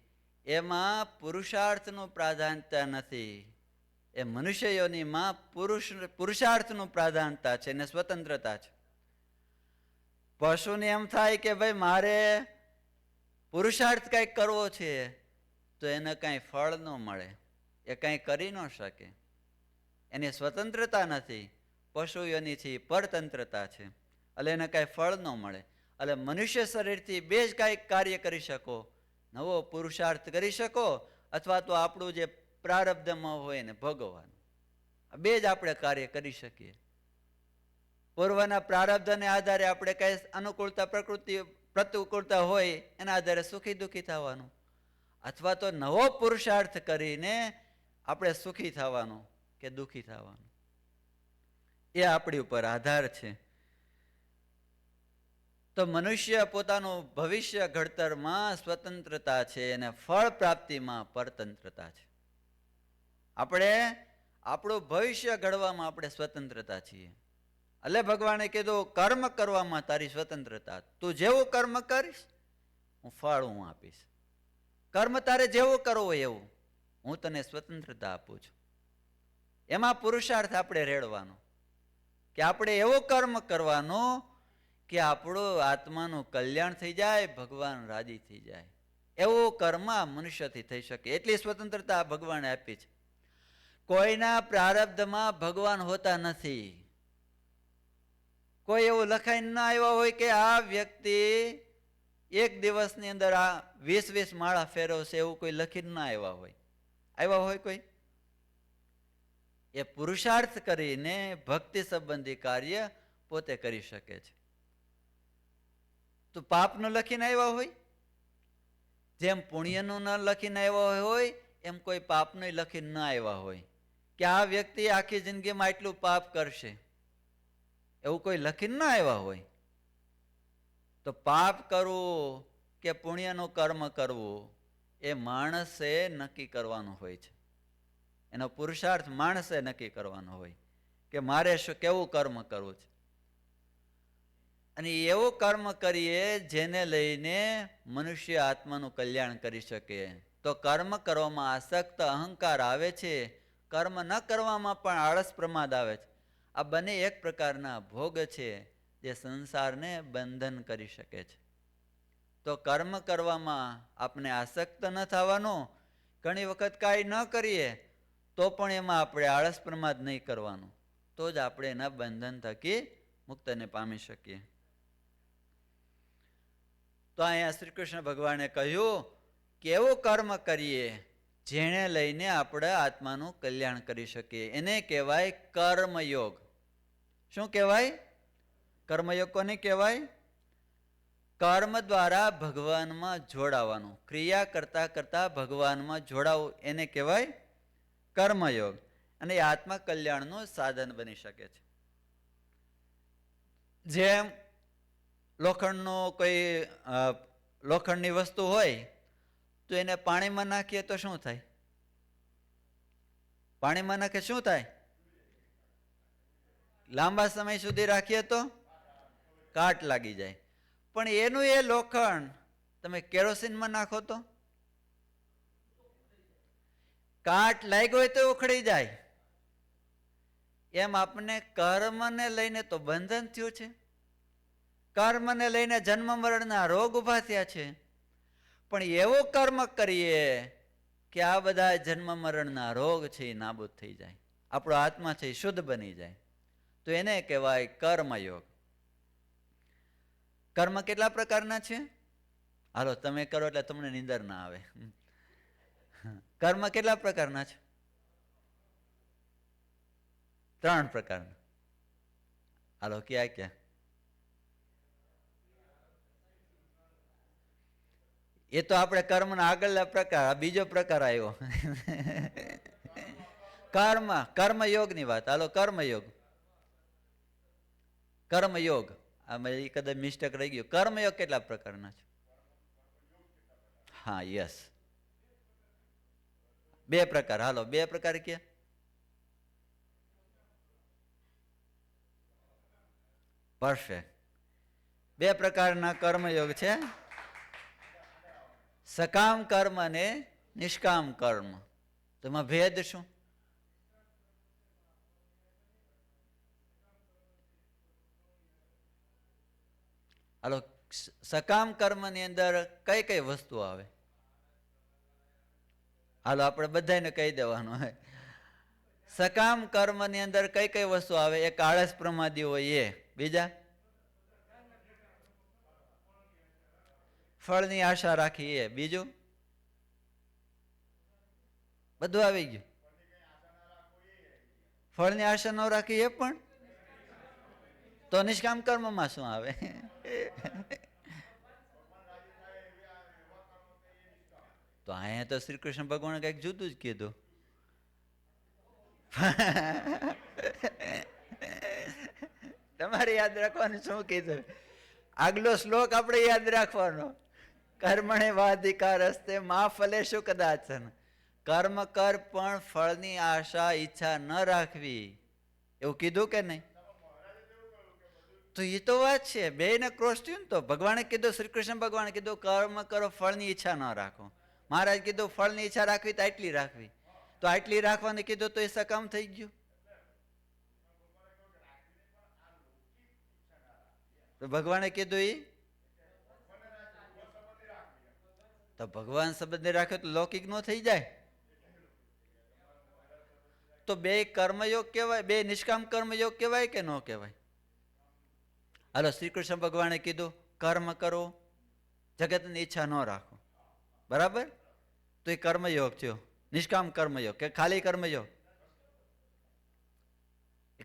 A: એમાં પુરુષાર્થનું પ્રાધાન્યતા નથી. એ મનુષ્ય યોનિમાં પુરુષાર્થનું પ્રાધાન્યતા છે ને સ્વતંત્રતા છે. પશુને એમ થાય કે ભાઈ મારે પુરુષાર્થ કંઈક કરવો છે, તો એને કાંઈ ફળ ન મળે, એ કાંઈ કરી ન શકે. એની સ્વતંત્રતા નથી. પશુ યોનિથી પરતંત્રતા છે, એટલે એને કાંઈ ફળ ન મળે. એટલે મનુષ્ય શરીરથી બે જ કાંઈક કાર્ય કરી શકો, નવો પુરુષાર્થ કરી શકો અથવા તો આપણું જે પ્રારબ્ધમાં હોય ને ભોગવવાનું. આ બે જ આપણે કાર્ય કરી શકીએ. પૂર્વના પ્રારબ્ધને આધારે આપણે કઈ અનુકૂળતા પ્રતિકૂળતા હોય એના આધારે સુખી દુઃખી થવાનું, અથવા તો નવો પુરુષાર્થ કરીને આપણે સુખી થવાનું કે દુઃખી થવાનું. એ આપણી ઉપર આધાર છે. તો મનુષ્ય પોતાનું ભવિષ્ય ઘડતરમાં સ્વતંત્રતા છે અને ફળ પ્રાપ્તિમાં પરતંત્રતા છે. આપણે આપણું ભવિષ્ય ઘડવામાં આપણે સ્વતંત્રતા છીએ. એટલે ભગવાને કીધું કર્મ કરવામાં તારી સ્વતંત્રતા. તું જેવું કર્મ કરીશ હું ફળ આપીશ. કર્મ તારે જેવું કરવું હોય એવું હું તને સ્વતંત્રતા આપું છું. એમાં પુરુષાર્થ આપણે રેડવાનો કે આપણે એવો કર્મ કરવાનો કે આપણું આત્માનું કલ્યાણ થઈ જાય, ભગવાન રાજી થઈ જાય. એવું કર્મ મનુષ્યથી થઈ શકે. એટલી સ્વતંત્રતા ભગવાને આપી છે. કોઈના પ્રારબ્ધમાં ભગવાન હોતા નથી. કોઈ એવું લખાઈને ના આવ્યા હોય કે આ વ્યક્તિ એક દિવસની અંદર આ 20 માળા ફેરવશે, એવું કોઈ લખીને ના આવ્યા હોય. આવ્યા હોય કોઈ? એ પુરુષાર્થ કરીને ભક્તિ સંબંધી કાર્ય પોતે કરી શકે છે. તો પાપનું લખીને આવ્યા હોય, જેમ પુણ્યનું ન લખીને આવ્યા હોય એમ કોઈ પાપનું લખીને ન આવ્યા હોય કે આ વ્યક્તિ આખી જિંદગીમાં એટલું પાપ કરશે, એવું કોઈ લખીને ન આવ્યા હોય. તો પાપ કરવું કે પુણ્યનું કર્મ કરવું એ માણસે નક્કી કરવાનું હોય છે. એનો પુરુષાર્થ માણસે નક્કી કરવાનો હોય કે મારે શું કેવું કર્મ કરવું છે. અને એવું કર્મ કરીએ જેને લઈને મનુષ્ય આત્માનું કલ્યાણ કરી શકે. તો કર્મ કરવામાં આસક્ત અહંકાર આવે છે, કર્મ ન કરવામાં પણ આળસ પ્રમાદ આવે છે. આ બંને એક પ્રકારના ભોગ છે જે સંસારને બંધન કરી શકે છે. તો કર્મ કરવામાં આપણે આસક્ત ન થવાનું. ઘણી વખત કાંઈ ન કરીએ તો પણ એમાં આપણે આળસ પ્રમાદ નહીં કરવાનું. તો જ આપણે એના બંધન થકી મુક્તને પામી શકીએ. તો અહીંયા શ્રી કૃષ્ણ ભગવાને કહ્યું કે એવું કર્મ કરીએ જેને લઈને આપણે આત્માનું કલ્યાણ કરી શકીએ. એને કહેવાય કર્મયોગ. શું કહેવાય? કર્મયોગ કોને કહેવાય? કર્મ દ્વારા ભગવાનમાં જોડાવાનું, ક્રિયા કરતા કરતા ભગવાનમાં જોડાવું, એને કહેવાય કર્મયોગ. અને એ આત્મા કલ્યાણનું સાધન બની શકે છે. જેમ લોખંડની વસ્તુ હોય તો એને પાણીમાં નાખીએ તો શું થાય? પાણીમાં નાખીએ શું થાય? લાંબા સમય સુધી રાખીએ તો કાટ લાગી જાય. પણ એનું એ લોખંડ તમે કેરોસીનમાં નાખો તો કાટ લાગ્યો હોય તો ઉખડી જાય. એમ આપણને કર્મને લઈને તો બંધન થયું છે, કર્મને લઈને જન્મ મરણના રોગ ઉભા થયા છે. પણ એવું કર્મ કરીએ કે આ બધા જન્મ મરણના રોગ છે એ નાબૂદ થઈ જાય, આપણો આત્મા છે એ શુદ્ધ બની જાય, તો એને કહેવાય કર્મયોગ. કર્મ કેટલા પ્રકારના છે? હાલો તમે કરો એટલે તમને નીંદર ના આવે. કર્મ કેટલા પ્રકારના છે? 3 પ્રકારના. હાલો ક્યાં ક્યાં? એ તો આપણે કર્મના આગળના પ્રકાર, બીજો પ્રકાર આવ્યો. કર્મયોગની વાત. હાલો કર્મયોગ. કર્મયોગ આમાં એ કદાચ મિસ્ટેક રહી ગયો. કર્મયોગ કેટલા પ્રકારના છે? હા, યસ, 2 પ્રકાર. હાલો 2 પ્રકાર કે પરફેક્ટ. 2 પ્રકારના કર્મયોગ છે, સકામ કર્મ અને નિષ્કામ કર્મ. તો એમાં ભેદ શું? હાલો સકામ કર્મ ની અંદર કઈ કઈ વસ્તુ આવે? હાલો આપણે બધાને કહી દેવાનું હોય. સકામ કર્મ ની અંદર કઈ કઈ વસ્તુ આવે? એક આળસ પ્રમાદી હોય, એ બીજા ફળની આશા રાખી, એ બીજું બધું આવી ગયું. ફળની આશા ન રાખી એ પણ. તો નિષ્કામ કર્મમાં શું આવે? તો અહીંયા તો શ્રી કૃષ્ણ ભગવાને કઈક જુદું જ કીધું. તમારે યાદ રાખવાનું શું કીધું? આગલો શ્લોક આપણે યાદ રાખવાનો. કર્મણે વાધિકાર હસ્તે મા ફલેશુ કદાચન. કર્મ કર પણ ફળની આશા ઈચ્છા ન રાખવી, એવું કીધું કે નહીં? તો એ તો વાત છે, બે ને ક્રોસ થયું ને. તો ભગવાને કીધું, શ્રી કૃષ્ણ ભગવાને કીધું કર્મ કરો, ફળની ઈચ્છા ન રાખો. મહારાજ કીધું ફળની ઈચ્છા રાખવી તો આટલી રાખવી. તો આટલી રાખવાની કીધું તો એ સકામ થઈ ગયું. તો ભગવાને કીધું એ તો ભગવાન શબ્દ ને રાખે તો લૌકિક નો થઈ જાય. તો 2 કર્મયોગ કહેવાય, 2 નિષ્કામ કર્મયોગ કહેવાય કે ન કહેવાય? હાલો શ્રી કૃષ્ણ ભગવાને કીધું કર્મ કરો, જગતની ઈચ્છા ન રાખો, બરાબર? તો એ કર્મયોગ થયો. નિષ્કામ કર્મયોગ કે ખાલી કર્મયોગ?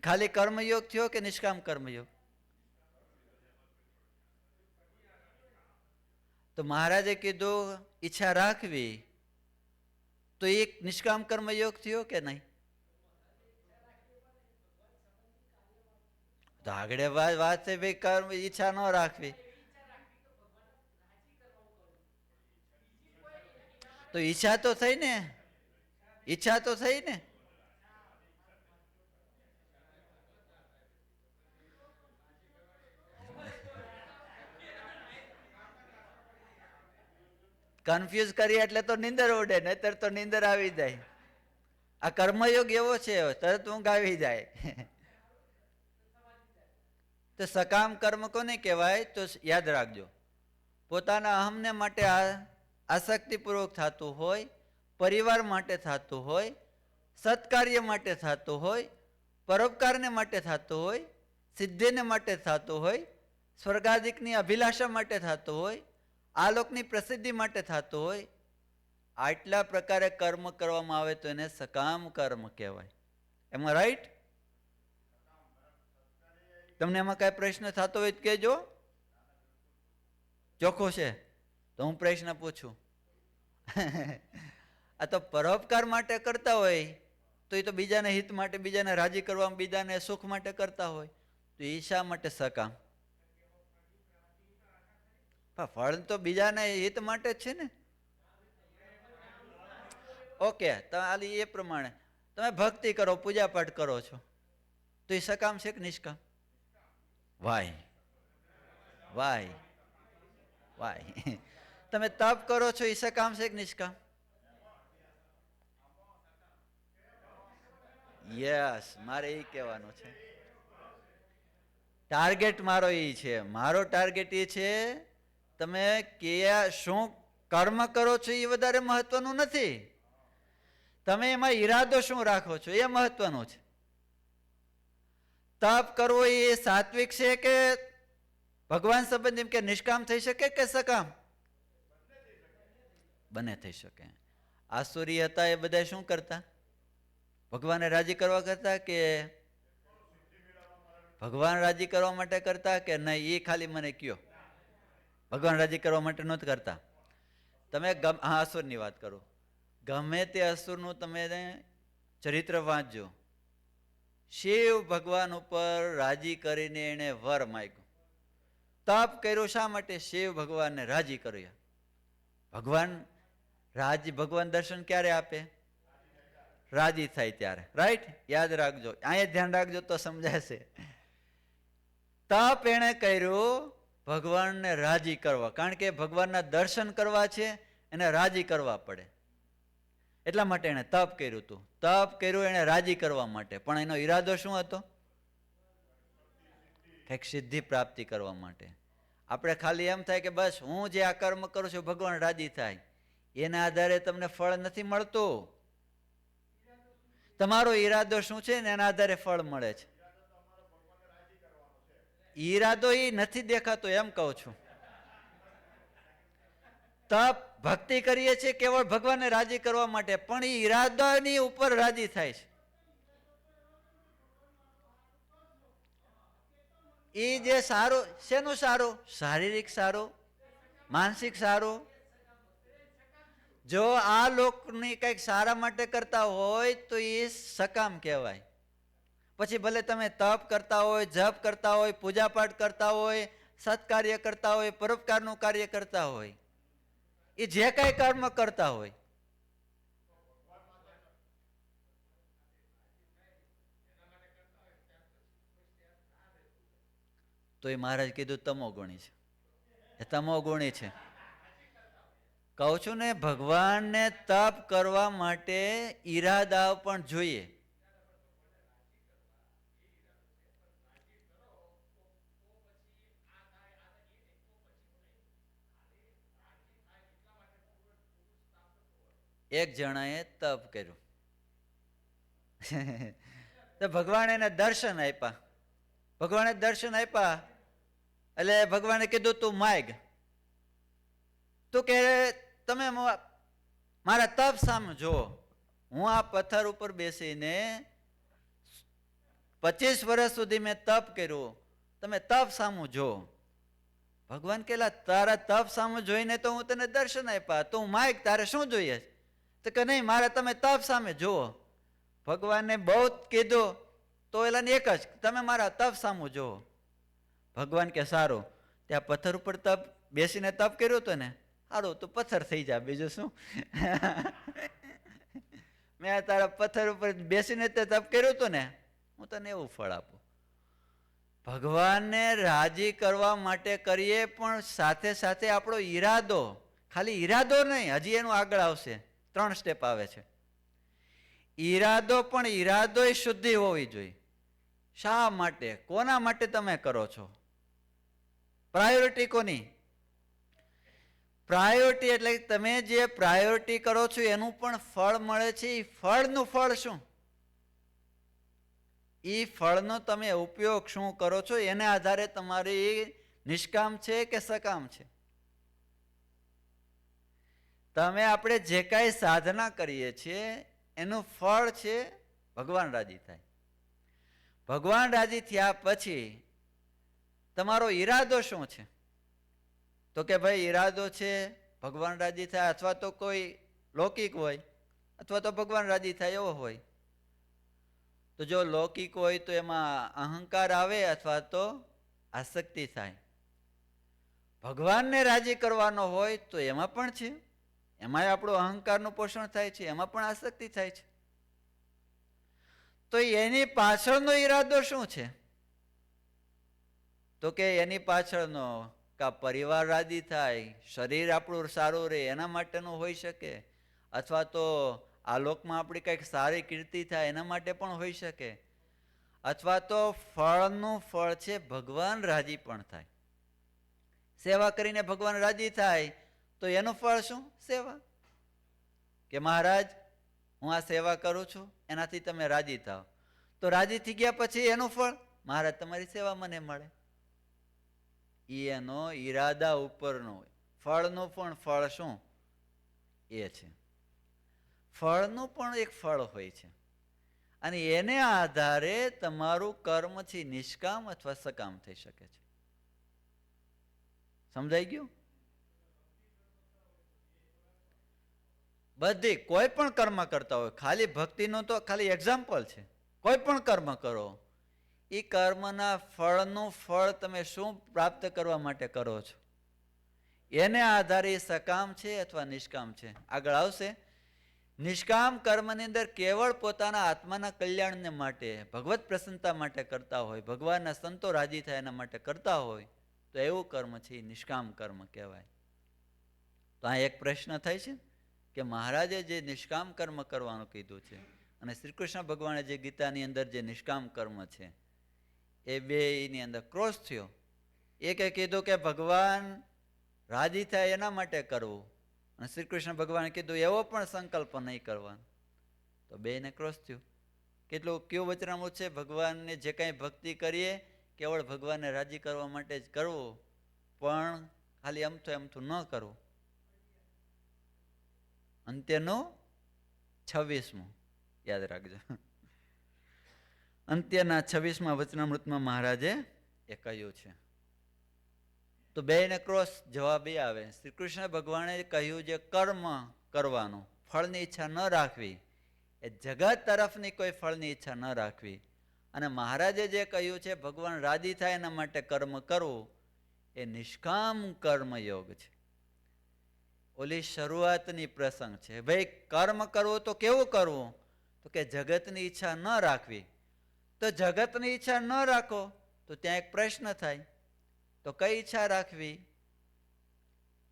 A: ખાલી કર્મયોગ થયો કે નિષ્કામ કર્મયોગ? તો મહારાજે કીધું ઈચ્છા રાખવી, તો એક નિષ્કામ કર્મયોગ થયો કે નહીં? તો આગળ વાત છે ભાઈ, કર્મ ઈચ્છા ન રાખવી. તો ઈચ્છા તો થઈ ને, ઈચ્છા તો થઈ ને. કન્ફ્યુઝ કરીએ એટલે તો નીંદર ઉડે, નહીતર તો નીંદર આવી જાય. આ કર્મયોગ એવો છે, તરત ઊંઘ આવી જાય. તો સકામ કર્મ કોને કહેવાય? તો યાદ રાખજો, પોતાના અહમને માટે આસક્તિપૂર્વક થતું હોય, પરિવાર માટે થતું હોય, સત્કાર્ય માટે થતું હોય, પરોપકારને માટે થતો હોય, સિદ્ધિને માટે થતો હોય, સ્વર્ગાધિકની અભિલાષા માટે થતો હોય, આ લોકની પ્રસિદ્ધિ માટે થતો હોય, આટલા પ્રકારે કર્મ કરવામાં આવે તો એને સકામ કર્મ કહેવાય. એમાં રાઈટ? તમને એમાં કઈ પ્રશ્ન થતો હોય તો કહેજો. ચોખ્ખો છે તો હું પ્રશ્ન પૂછું. આ તો પરોપકાર માટે કરતા હોય તો એ તો બીજાને હિત માટે, બીજાને રાજી કરવા, બીજાને સુખ માટે કરતા હોય, તો એ શા માટે સકામ? ફળ તો બીજાને હિત માટે જ છે ને. ઓકે, તો એ પ્રમાણે તમે ભક્તિ કરો, પૂજા પાઠ કરો છો, તો એ સકામ છે કે નિષ્કામ? Why why why. તમે તપ કરો છો, એ સકામ છે કે નિષ્કામ? યસ, મારે એ કહેવાનું છે. ટાર્ગેટ મારો એ છે. મારો ટાર્ગેટ એ છે તમે શું કર્મ કરો છો એ વધારે મહત્વનું નથી, તમે એમાં ઈરાદો શું રાખો છો એ મહત્વનું છે. તપ કરવો એ સાત્વિક છે કે ભગવાન સંબંધ એમ કે નિષ્કામ થઈ શકે કે સકામ? બંને થઈ શકે. આસુરી હતા એ બધા શું કરતા? ભગવાનને રાજી કરવા કરતા કે ભગવાન રાજી કરવા માટે કરતા કે નહીં? એ ખાલી મને કયો. ભગવાન રાજી કરવા માટે નહોતા કરતા. તમે અસુરની વાત કરો, ગમે તે અસુરનું તમે ચરિત્ર વાંચજો. શિવ ભગવાન ઉપર રાજી કરીને એને વર માંગ્યો, તપ કર્યો. શા માટે? શિવ ભગવાનને રાજી કર્યા. ભગવાન દર્શન ક્યારે આપે? રાજી થાય ત્યારે. રાઈટ? યાદ રાખજો, અહીંયા ધ્યાન રાખજો તો સમજાશે. તપ એને કર્યું ભગવાનને રાજી કરવા, કારણ કે ભગવાનના દર્શન કરવા છે, એને રાજી કરવા પડે, એટલા માટે એને તપ કર્યું હતું. તપ કર્યું એને રાજી કરવા માટે, પણ એનો ઈરાદો શું હતો? કંઈક સિદ્ધિ પ્રાપ્તિ કરવા માટે. આપણે ખાલી એમ થાય કે બસ હું જે આ કર્મ કરું છું ભગવાન રાજી થાય, એના આધારે તમને ફળ નથી મળતું. તમારો ઈરાદો શું છે ને એના આધારે ફળ મળે છે. ઈરાદો એ નથી દેખાતો એમ કહું છું. તપ ભક્તિ કરીએ છીએ કેવળ ભગવાનને રાજી કરવા માટે, પણ એ ઈરાદાની ઉપર રાજી થાય છે. એ જે સારું, શેનું સારું? શારીરિક સારું, માનસિક સારું. જો આ લોકની કંઈક સારા માટે કરતા હોય તો એ સકામ કહેવાય. પછી ભલે તમે તપ કરતા હોય, જપ કરતા હોય, પૂજા પાઠ કરતા હોય, સત્કાર્ય કરતા હોય, પરોપકારનું કાર્ય કરતા હોય, એ જે કઈ કર્મ કરતા હોય, તો એ મહારાજ કીધું તમો ગુણી છે. એ તમો ગુણી છે. કહું છું ને, ભગવાનને તપ કરવા માટે ઈરાદા પણ જોઈએ. એક જણાએ તપ કર્યું તો ભગવાન એને દર્શન આપ્યા. ભગવાને દર્શન આપ્યા એટલે ભગવાને કીધું તું માગ. તું કે તમે મારા તપ સામે જુઓ, હું આ પથ્થર ઉપર બેસીને 25 વર્ષ સુધી મેં તપ કર્યું, તમે તપ સામું જો. ભગવાન કેલા તારા તપ સામું જોઈને તો હું તને દર્શન આપ્યા, તું માગ, તારે શું જોઈએ? તો કે નહીં, મારે તમે તપ સામે જુઓ. ભગવાનને બહુ કીધું તો એલાને એક જ, તમે મારા તપ સામું જુઓ. ભગવાન કે સારું, ત્યાં પથ્થર ઉપર તપ બેસીને તપ કર્યું હતું ને, સારું તું પથ્થર થઈ જા, બીજું શું. મેં તારા પથ્થર ઉપર બેસીને તે તપ કર્યું હતું ને, હું તને એવું ફળ આપું. ભગવાનને રાજી કરવા માટે કરીએ, પણ સાથે સાથે આપણો ઈરાદો, ખાલી ઈરાદો નહીં, હજી એનું આગળ આવશે, 3 સ્ટેપ આવે છે. ઈરાદો પણ ઈરાદો શુદ્ધિ હોવી જોઈએ. શા માટે, કોના માટે તમે કરો છો? પ્રાયોરિટી કોની? પ્રાયોરિટી એટલે તમે જે પ્રાયોરિટી કરો છો એનું પણ ફળ મળે છે. એ ફળનું ફળ શું? એ ફળનો તમે ઉપયોગ શું કરો છો એને આધારે તમારી નિષ્કામ છે કે સકામ છે. તમે આપણે જે કાંઈ સાધના કરીએ છીએ એનું ફળ છે ભગવાન રાજી થાય. ભગવાન રાજી થયા પછી તમારો ઈરાદો શું છે? તો કે ભાઈ ઈરાદો છે ભગવાન રાજી થાય, અથવા તો કોઈ લૌકિક હોય, અથવા તો ભગવાન રાજી થાય એવો હોય. તો જો લૌકિક હોય તો એમાં અહંકાર આવે અથવા તો આસક્તિ થાય. ભગવાનને રાજી કરવાનો હોય તો એમાં પણ છે, એમાંય આપણું અહંકારનું પોષણ થાય છે, એમાં પણ આસક્તિ થાય છે. તો એની પાછળનો ઈરાદો શું છે? તો કે એની પાછળનો કા પરિવાર રાજી થાય, શરીર આપણું સારું રહે એના માટેનું હોઈ શકે, અથવા તો આ લોકમાં આપણી કંઈક સારી કીર્તિ થાય એના માટે પણ હોઈ શકે, અથવા તો ફળનું ફળ છે ભગવાન રાજી પણ થાય. સેવા કરીને ભગવાન રાજી થાય તો એનું ફળ શું? સેવા. કે મહારાજ હું આ સેવા કરું છું એનાથી તમે રાજી થાવ. તો રાજી થઈ ગયા પછી એનું ફળ મહારાજ તમારી સેવા મને મળે. એનો ઈરાદા ઉપરનો ફળનું પણ ફળ શું એ છે. ફળનું પણ એક ફળ હોય છે અને એને આધારે તમારું કર્મ છે નિષ્કામ અથવા સકામ થઈ શકે છે. સમજાઈ ગયું? બધી કોઈ પણ કર્મ કરતા હોય, ખાલી ભક્તિનું તો ખાલી એક્ઝામ્પલ છે. કોઈ પણ કર્મ કરો, એ કર્મના ફળનું ફળ તમે શું પ્રાપ્ત કરવા માટે કરો છો એને આધારે સકામ છે અથવા નિષ્કામ છે. આગળ આવશે. નિષ્કામ કર્મની અંદર કેવળ પોતાના આત્માના કલ્યાણને માટે, ભગવત પ્રસન્નતા માટે કરતા હોય, ભગવાનના સંતો રાજી થાય એના માટે કરતા હોય તો એવું કર્મ છે એ નિષ્કામ કર્મ કહેવાય. તો આ એક પ્રશ્ન થાય છે કે મહારાજે જે નિષ્કામ કર્મ કરવાનું કીધું છે અને શ્રી કૃષ્ણ ભગવાને જે ગીતાની અંદર જે નિષ્કામ કર્મ છે એ બેની અંદર ક્રોસ થયો. એકે કીધું કે ભગવાન રાજી થાય એના માટે કરવું, અને શ્રી કૃષ્ણ ભગવાને કીધું એવો પણ સંકલ્પ નહીં કરવાનો. તો બેને ક્રોસ થયું. કેટલું કયું વચનામૃત છે? ભગવાનને જે કાંઈ ભક્તિ કરીએ કેવળ ભગવાનને રાજી કરવા માટે જ કરવું, પણ ખાલી અમથું ન કરવું. અંત્યનું 26મું યાદ રાખજો. અંત્યના 26મા વચનામૃતમાં મહારાજે એ કહ્યું છે. તો બેને ક્રોસ જવાબ એ આવે. શ્રી કૃષ્ણ ભગવાને કહ્યું જે કર્મ કરવાનું, ફળની ઈચ્છા ન રાખવી, એ જગત તરફની કોઈ ફળની ઈચ્છા ન રાખવી, અને મહારાજે જે કહ્યું છે ભગવાન રાજી થાય એના માટે કર્મ કરવું, એ નિષ્કામ કર્મયોગ છે. ઓલી શરૂઆતની પ્રસંગ છે. ભાઈ કર્મ કરવું તો કેવું કરવું? તો કે જગતની ઈચ્છા ન રાખવી. તો જગતની ઈચ્છા ન રાખો તો ત્યાં એક પ્રશ્ન થાય, તો કઈ ઈચ્છા રાખવી?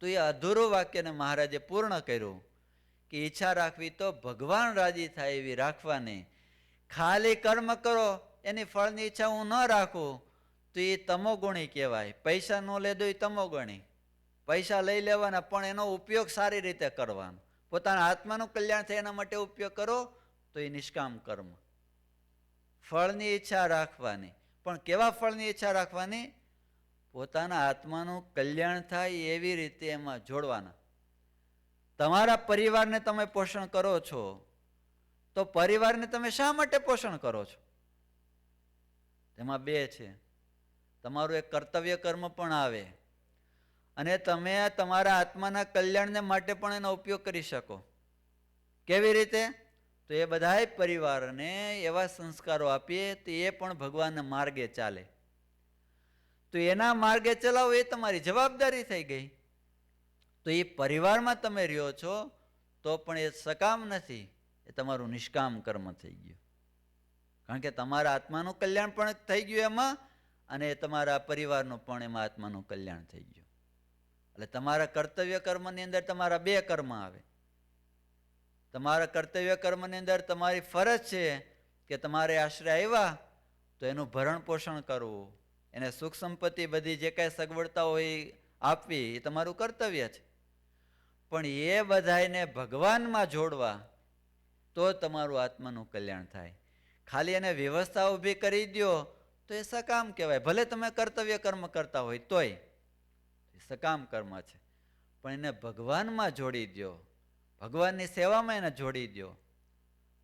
A: તો એ અધૂરું વાક્યને મહારાજે પૂર્ણ કર્યું કે ઈચ્છા રાખવી તો ભગવાન રાજી થાય એવી રાખવાની. ખાલી કર્મ કરો એની ફળની ઈચ્છા હું ન રાખું તો એ તમોગુણી કહેવાય. પૈસા ન લે દો એ તમોગુણી. પૈસા લઈ લેવાના પણ એનો ઉપયોગ સારી રીતે કરવાનો, પોતાના આત્માનું કલ્યાણ થાય એના માટે ઉપયોગ કરો તો એ નિષ્કામ કર્મ. ફળની ઈચ્છા રાખવાની, પણ કેવા ફળની ઈચ્છા રાખવાની? પોતાના આત્માનું કલ્યાણ થાય એવી રીતે એમાં જોડવાના. તમારા પરિવારને તમે પોષણ કરો છો તો પરિવારને તમે શા માટે પોષણ કરો છો? તેમાં બે છે. તમારું એક કર્તવ્ય કર્મ પણ આવે અને તમે તમારા આત્માના કલ્યાણને માટે પણ એનો ઉપયોગ કરી શકો. કેવી રીતે? તો એ બધાય પરિવારને એવા સંસ્કારો આપીએ તો એ પણ ભગવાનના માર્ગે ચાલે. તો એના માર્ગે ચલાવો એ તમારી જવાબદારી થઈ ગઈ. તો એ પરિવારમાં તમે રહ્યો છો તો પણ એ સકામ નથી, એ તમારું નિષ્કામ કર્મ થઈ ગયું. કારણ કે તમારા આત્માનું કલ્યાણ પણ થઈ ગયું એમાં, અને તમારા પરિવારનું પણ એમાં આત્માનું કલ્યાણ થઈ ગયું. એટલે તમારા કર્તવ્ય કર્મની અંદર તમારા બે કર્મ આવે. તમારા કર્તવ્ય કર્મની અંદર તમારી ફરજ છે કે તમારે આશરે આવ્યા તો એનું ભરણ પોષણ કરવું, એને સુખ સંપત્તિ બધી જે કાંઈ સગવડતા હોય આપવી, એ તમારું કર્તવ્ય છે. પણ એ બધાને ભગવાનમાં જોડવા તો તમારું આત્માનું કલ્યાણ થાય. ખાલી એને વ્યવસ્થા ઊભી કરી દો તો એ સકામ કહેવાય. ભલે તમે કર્તવ્ય કર્મ કરતા હોય તોય એ સકામ કર્મ છે. પણ એને ભગવાનમાં જોડી દો, ભગવાનની સેવામાં એને જોડી દો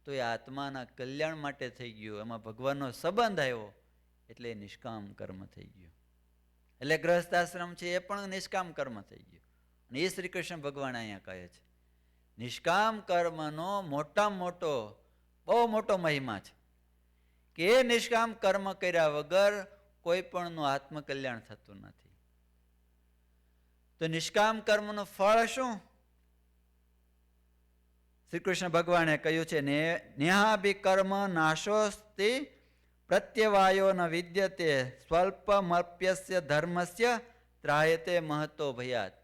A: તો એ આત્માના કલ્યાણ માટે થઈ ગયું. એમાં ભગવાનનો સંબંધ આવ્યો એટલે એ નિષ્કામ કર્મ થઈ ગયું. એટલે ગૃહસ્થાશ્રમ છે એ પણ નિષ્કામ કર્મ થઈ ગયું. અને એ શ્રી કૃષ્ણ ભગવાન અહીંયા કહે છે નિષ્કામ કર્મનો મોટામાં મોટો બહુ મોટો મહિમા છે કે એ નિષ્કામ કર્મ કર્યા વગર કોઈ પણનું આત્મકલ્યાણ થતું નથી. તો નિષ્કામ કર્મનું ફળ શું? શ્રી કૃષ્ણ ભગવાને કહ્યું છે નેહાભિકર્મ નાશોસ્તિ પ્રત્યવાયો ન વિદ્યતે સ્વલ્પમપ્યસ્ય ધર્મસ્ય ત્રાયતે મહતો ભયાત.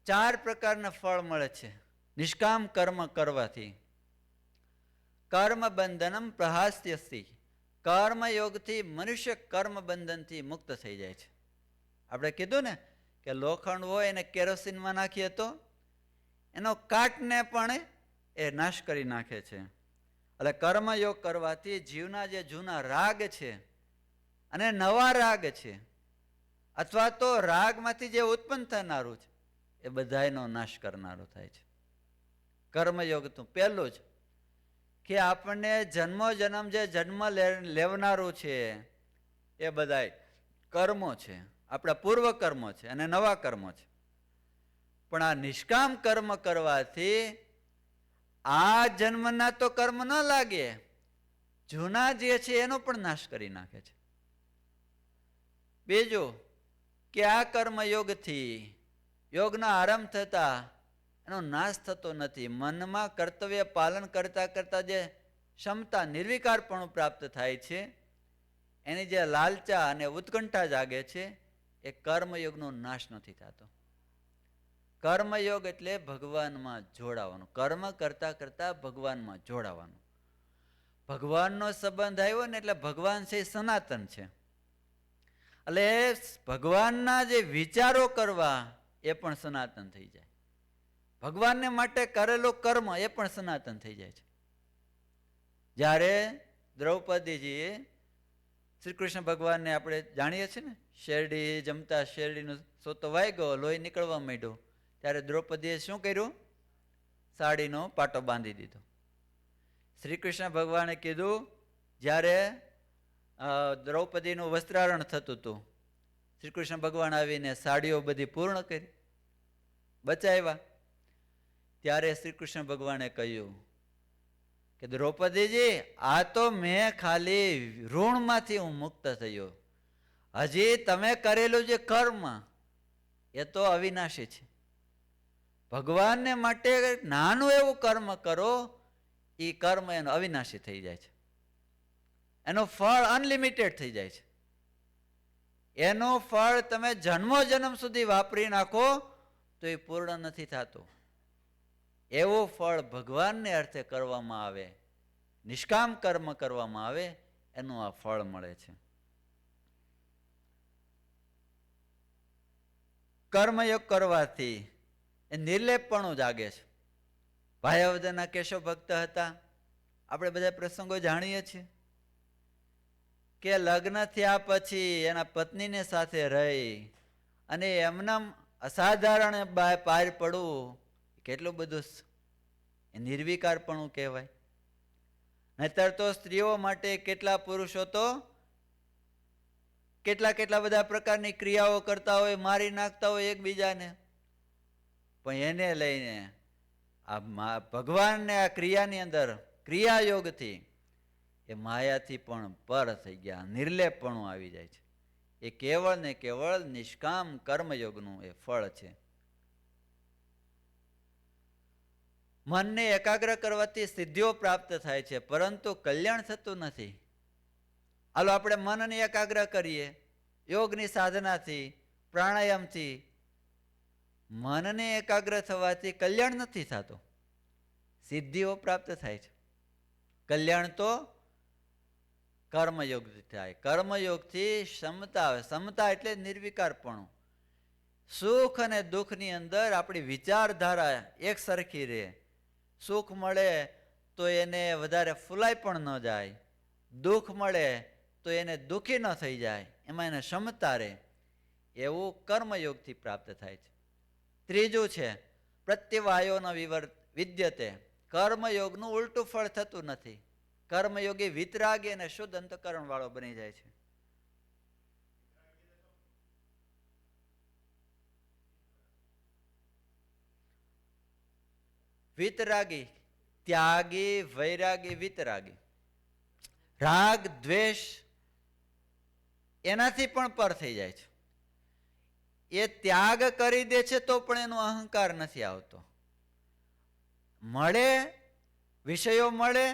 A: 4 પ્રકારના ફળ મળે છે નિષ્કામ કર્મ કરવાથી. કર્મ બંધનમ પ્રહાસ્યસ્તિ, કર્મયોગથી મનુષ્ય કર્મ બંધનથી મુક્ત થઈ જાય છે. આપણે કીધું ને કે લોખંડ હોય એને કેરોસીનમાં નાખીએ તો એનો કાટને પણ એ નાશ કરી નાખે છે. એટલે કર્મયોગ કરવાથી જીવના જે જૂના રાગ છે અને નવા રાગ છે અથવા તો રાગમાંથી જે ઉત્પન્ન થનારું છે એ બધાનો નાશ કરનારો થાય છે. કર્મયોગ તો પહેલું જ કે આપણને જન્મો જન્મ જે જન્મ લેવનારું છે એ બધા કર્મો છે, આપણા પૂર્વ કર્મો છે અને નવા કર્મો છે. પણ આ નિષ્કામ કર્મ કરવાથી આ જન્મના તો કર્મ ન લાગે, જૂના જે છે એનો પણ નાશ કરી નાખે છે. બીજું કે આ કર્મયોગથી યોગનો આરંભ થતા એનો નાશ થતો નથી. મનમાં કર્તવ્ય પાલન કરતા કરતા જે ક્ષમતા નિર્વિકારપણું પ્રાપ્ત થાય છે એની જે લાલચા અને ઉત્કંઠા જાગે છે એ કર્મયોગનો નાશ નથી થતો. કર્મયોગ એટલે ભગવાનમાં જોડાવાનું, કર્મ કરતા કરતા ભગવાનમાં જોડાવાનું. ભગવાનનો સંબંધ આવ્યો ને એટલે ભગવાન છે એ સનાતન છે. એટલે ભગવાનના જે વિચારો કરવા એ પણ સનાતન થઈ જાય. ભગવાનને માટે કરેલું કર્મ એ પણ સનાતન થઈ જાય છે. જ્યારે દ્રૌપદીજીએ શ્રી કૃષ્ણ ભગવાનને આપણે જાણીએ છીએ ને શેરડી જમતા શેરડીનો સોતો વાગ્યો, લોહી નીકળવા માંડ્યો, ત્યારે દ્રૌપદીએ શું કર્યું? સાડીનો પાટો બાંધી દીધો. શ્રી કૃષ્ણ ભગવાને કીધું જ્યારે દ્રૌપદીનું વસ્ત્રારણ થતું હતું, શ્રી કૃષ્ણ ભગવાન આવીને સાડીઓ બધી પૂર્ણ કરી બચાવ્યા. ત્યારે શ્રી કૃષ્ણ ભગવાને કહ્યું કે દ્રૌપદીજી આ તો મેં ખાલી ઋણમાંથી હું મુક્ત થયો, હજી તમે કરેલું જે કર્મ એ તો અવિનાશી છે. ભગવાનને માટે નાનું એવું કર્મ કરો, એ કર્મ એનો અવિનાશી થઈ જાય છે, એનું ફળ અનલિમિટેડ થઈ જાય છે. એનું ફળ તમે જન્મો જન્મ સુધી વાપરી નાખો તો એ પૂર્ણ નથી થતું. એવું ફળ ભગવાનને અર્થે કરવામાં આવે, નિષ્કામ કર્મ કરવામાં આવે એનું આ ફળ મળે છે. કર્મયોગ કરવાથી એ નિર્લેપપણું જાગે છે. ભાયાવદરના કેશવ ભક્ત હતા, આપણે બધા પ્રસંગો જાણીએ છીએ કે લગ્ન થયા પછી એના પત્નીને સાથે રહી અને એમના અસાધારણ પાર પડવું કેટલું બધું નિર્વિકારપણું કહેવાય. નહીતર તો સ્ત્રીઓ માટે કેટલા પુરુષો તો કેટલા બધા પ્રકારની ક્રિયાઓ કરતા હોય, મારી નાખતા હોય એકબીજાને. પણ એને લઈને આ ભગવાનને આ ક્રિયાની અંદર ક્રિયાયોગથી એ માયાથી પણ પર થઈ ગયા, નિર્લેપપણું આવી જાય છે. એ કેવળ ને કેવળ નિષ્કામ કર્મયોગનું એ ફળ છે. મનને એકાગ્ર કરવાથી સિદ્ધિઓ પ્રાપ્ત થાય છે, પરંતુ કલ્યાણ થતું નથી. હાલો આપણે મનને એકાગ્ર કરીએ યોગની સાધનાથી, પ્રાણાયામથી. મનને એકાગ્ર થવાથી કલ્યાણ નથી થતું, સિદ્ધિઓ પ્રાપ્ત થાય છે. કલ્યાણ તો કર્મયોગથી થાય. કર્મયોગથી ક્ષમતા આવે. ક્ષમતા એટલે નિર્વિકારપણું. સુખ અને દુઃખની અંદર આપણી વિચારધારા એક સરખી રહે. સુખ મળે તો એને વધારે ફૂલાઈ પણ ન જાય, દુઃખ મળે તો એને દુઃખી ન થઈ જાય, એમાં એને ક્ષમતા રહે, એવું કર્મયોગથી પ્રાપ્ત થાય છે. ત્રીજું છે પ્રત્યવાયો ન વિદ્યતે. કર્મયોગનું ઉલટું ફળ થતું નથી. કર્મયોગી વિતરાગી અને શુદ્ધ અંતકરણ વાળો બની જાય છે. વિતરાગી, ત્યાગી, વૈરાગી, વિતરાગી. રાગ દ્વેષ એનાથી પણ પર થઈ જાય છે. એ ત્યાગ કરી દે છે તો પણ એનો અહંકાર નથી આવતો. મળે, વિષયો મળે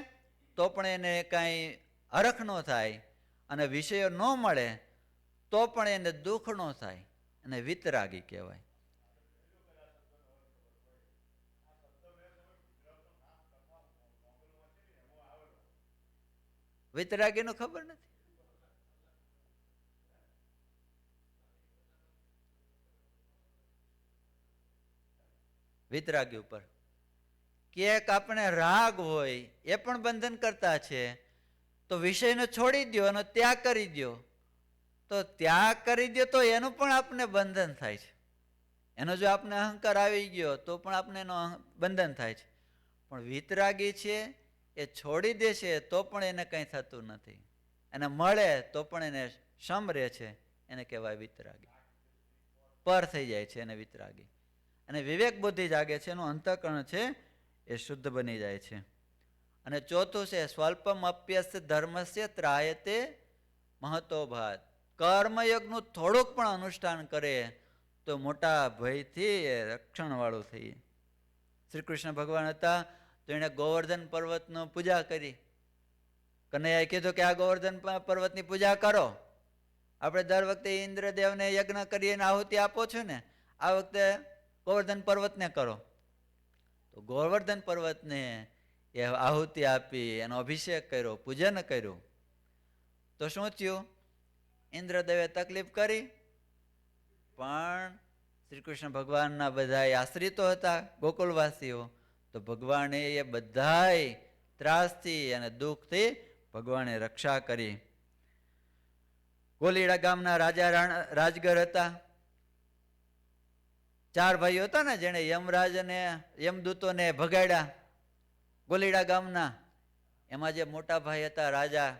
A: તો પણ એને કાંઈ હરખ ન થાય, અને વિષયો ન મળે તો પણ એને દુઃખ ન થાય, અને વિતરાગી કહેવાય. વિતરાગીનું ખબર નથી. વિતરાગી ઉપર ક્યાંક આપણે રાગ હોય એ પણ બંધન કરતા છે, તો વિષયને છોડી દો અને ત્યાગ કરી દો, તો ત્યાગ કરી દો તો એનું પણ આપને બંધન થાય છે. એનો જો આપને અહંકાર આવી ગયો તો પણ આપને એનો બંધન થાય છે. પણ વિતરાગી છે એ છોડી દે છે તો પણ એને કંઈ થતું નથી, એને મળે તો પણ એને સમ રહે છે, એને કહેવાય વિતરાગી. પર થઈ જાય છે એને વિતરાગી. અને વિવેક બુદ્ધિ જાગે છે, એનું અંતઃકરણ છે એ શુદ્ધ બની જાય છે. અને ચોથું છે સ્વલ્પમ અપ્યસ્ત ધર્મસ્ય ત્રાયતે મહતોભાત. કર્મયોગનું થોડુંક પણ અનુષ્ઠાન કરે તો મોટા ભયથી રક્ષણ વાળું થઈએ. શ્રી કૃષ્ણ ભગવાન હતા તો એને ગોવર્ધન પર્વતનો પૂજા કરી. કનૈયાએ કીધું કે આ ગોવર્ધન પર્વતની પૂજા કરો. આપણે દર વખતે ઇન્દ્રદેવને યજ્ઞ કરીને આહુતિ આપો છો ને, આ વખતે ગોવર્ધન પર્વતને કરો. તો ગોવર્ધન પર્વતને એ આહુતિ આપી, એનો અભિષેક કર્યો, પૂજન કર્યું. તો શું થયું? ઇન્દ્રદેવે તકલીફ કરી, પણ શ્રી કૃષ્ણ ભગવાનના બધા આશ્રિતો હતા ગોકુળવાસીઓ, તો ભગવાને એ બધાય ત્રાસથી અને દુઃખથી ભગવાને રક્ષા કરી. ગોલીડા ગામના રાજા રાજગર હતા. 4 ભાઈઓ હતા ને જેને યમરાજ અને યમદૂતોને ભગાડ્યા ગોલીડા ગામના, એમાં જે મોટા ભાઈ હતા રાજા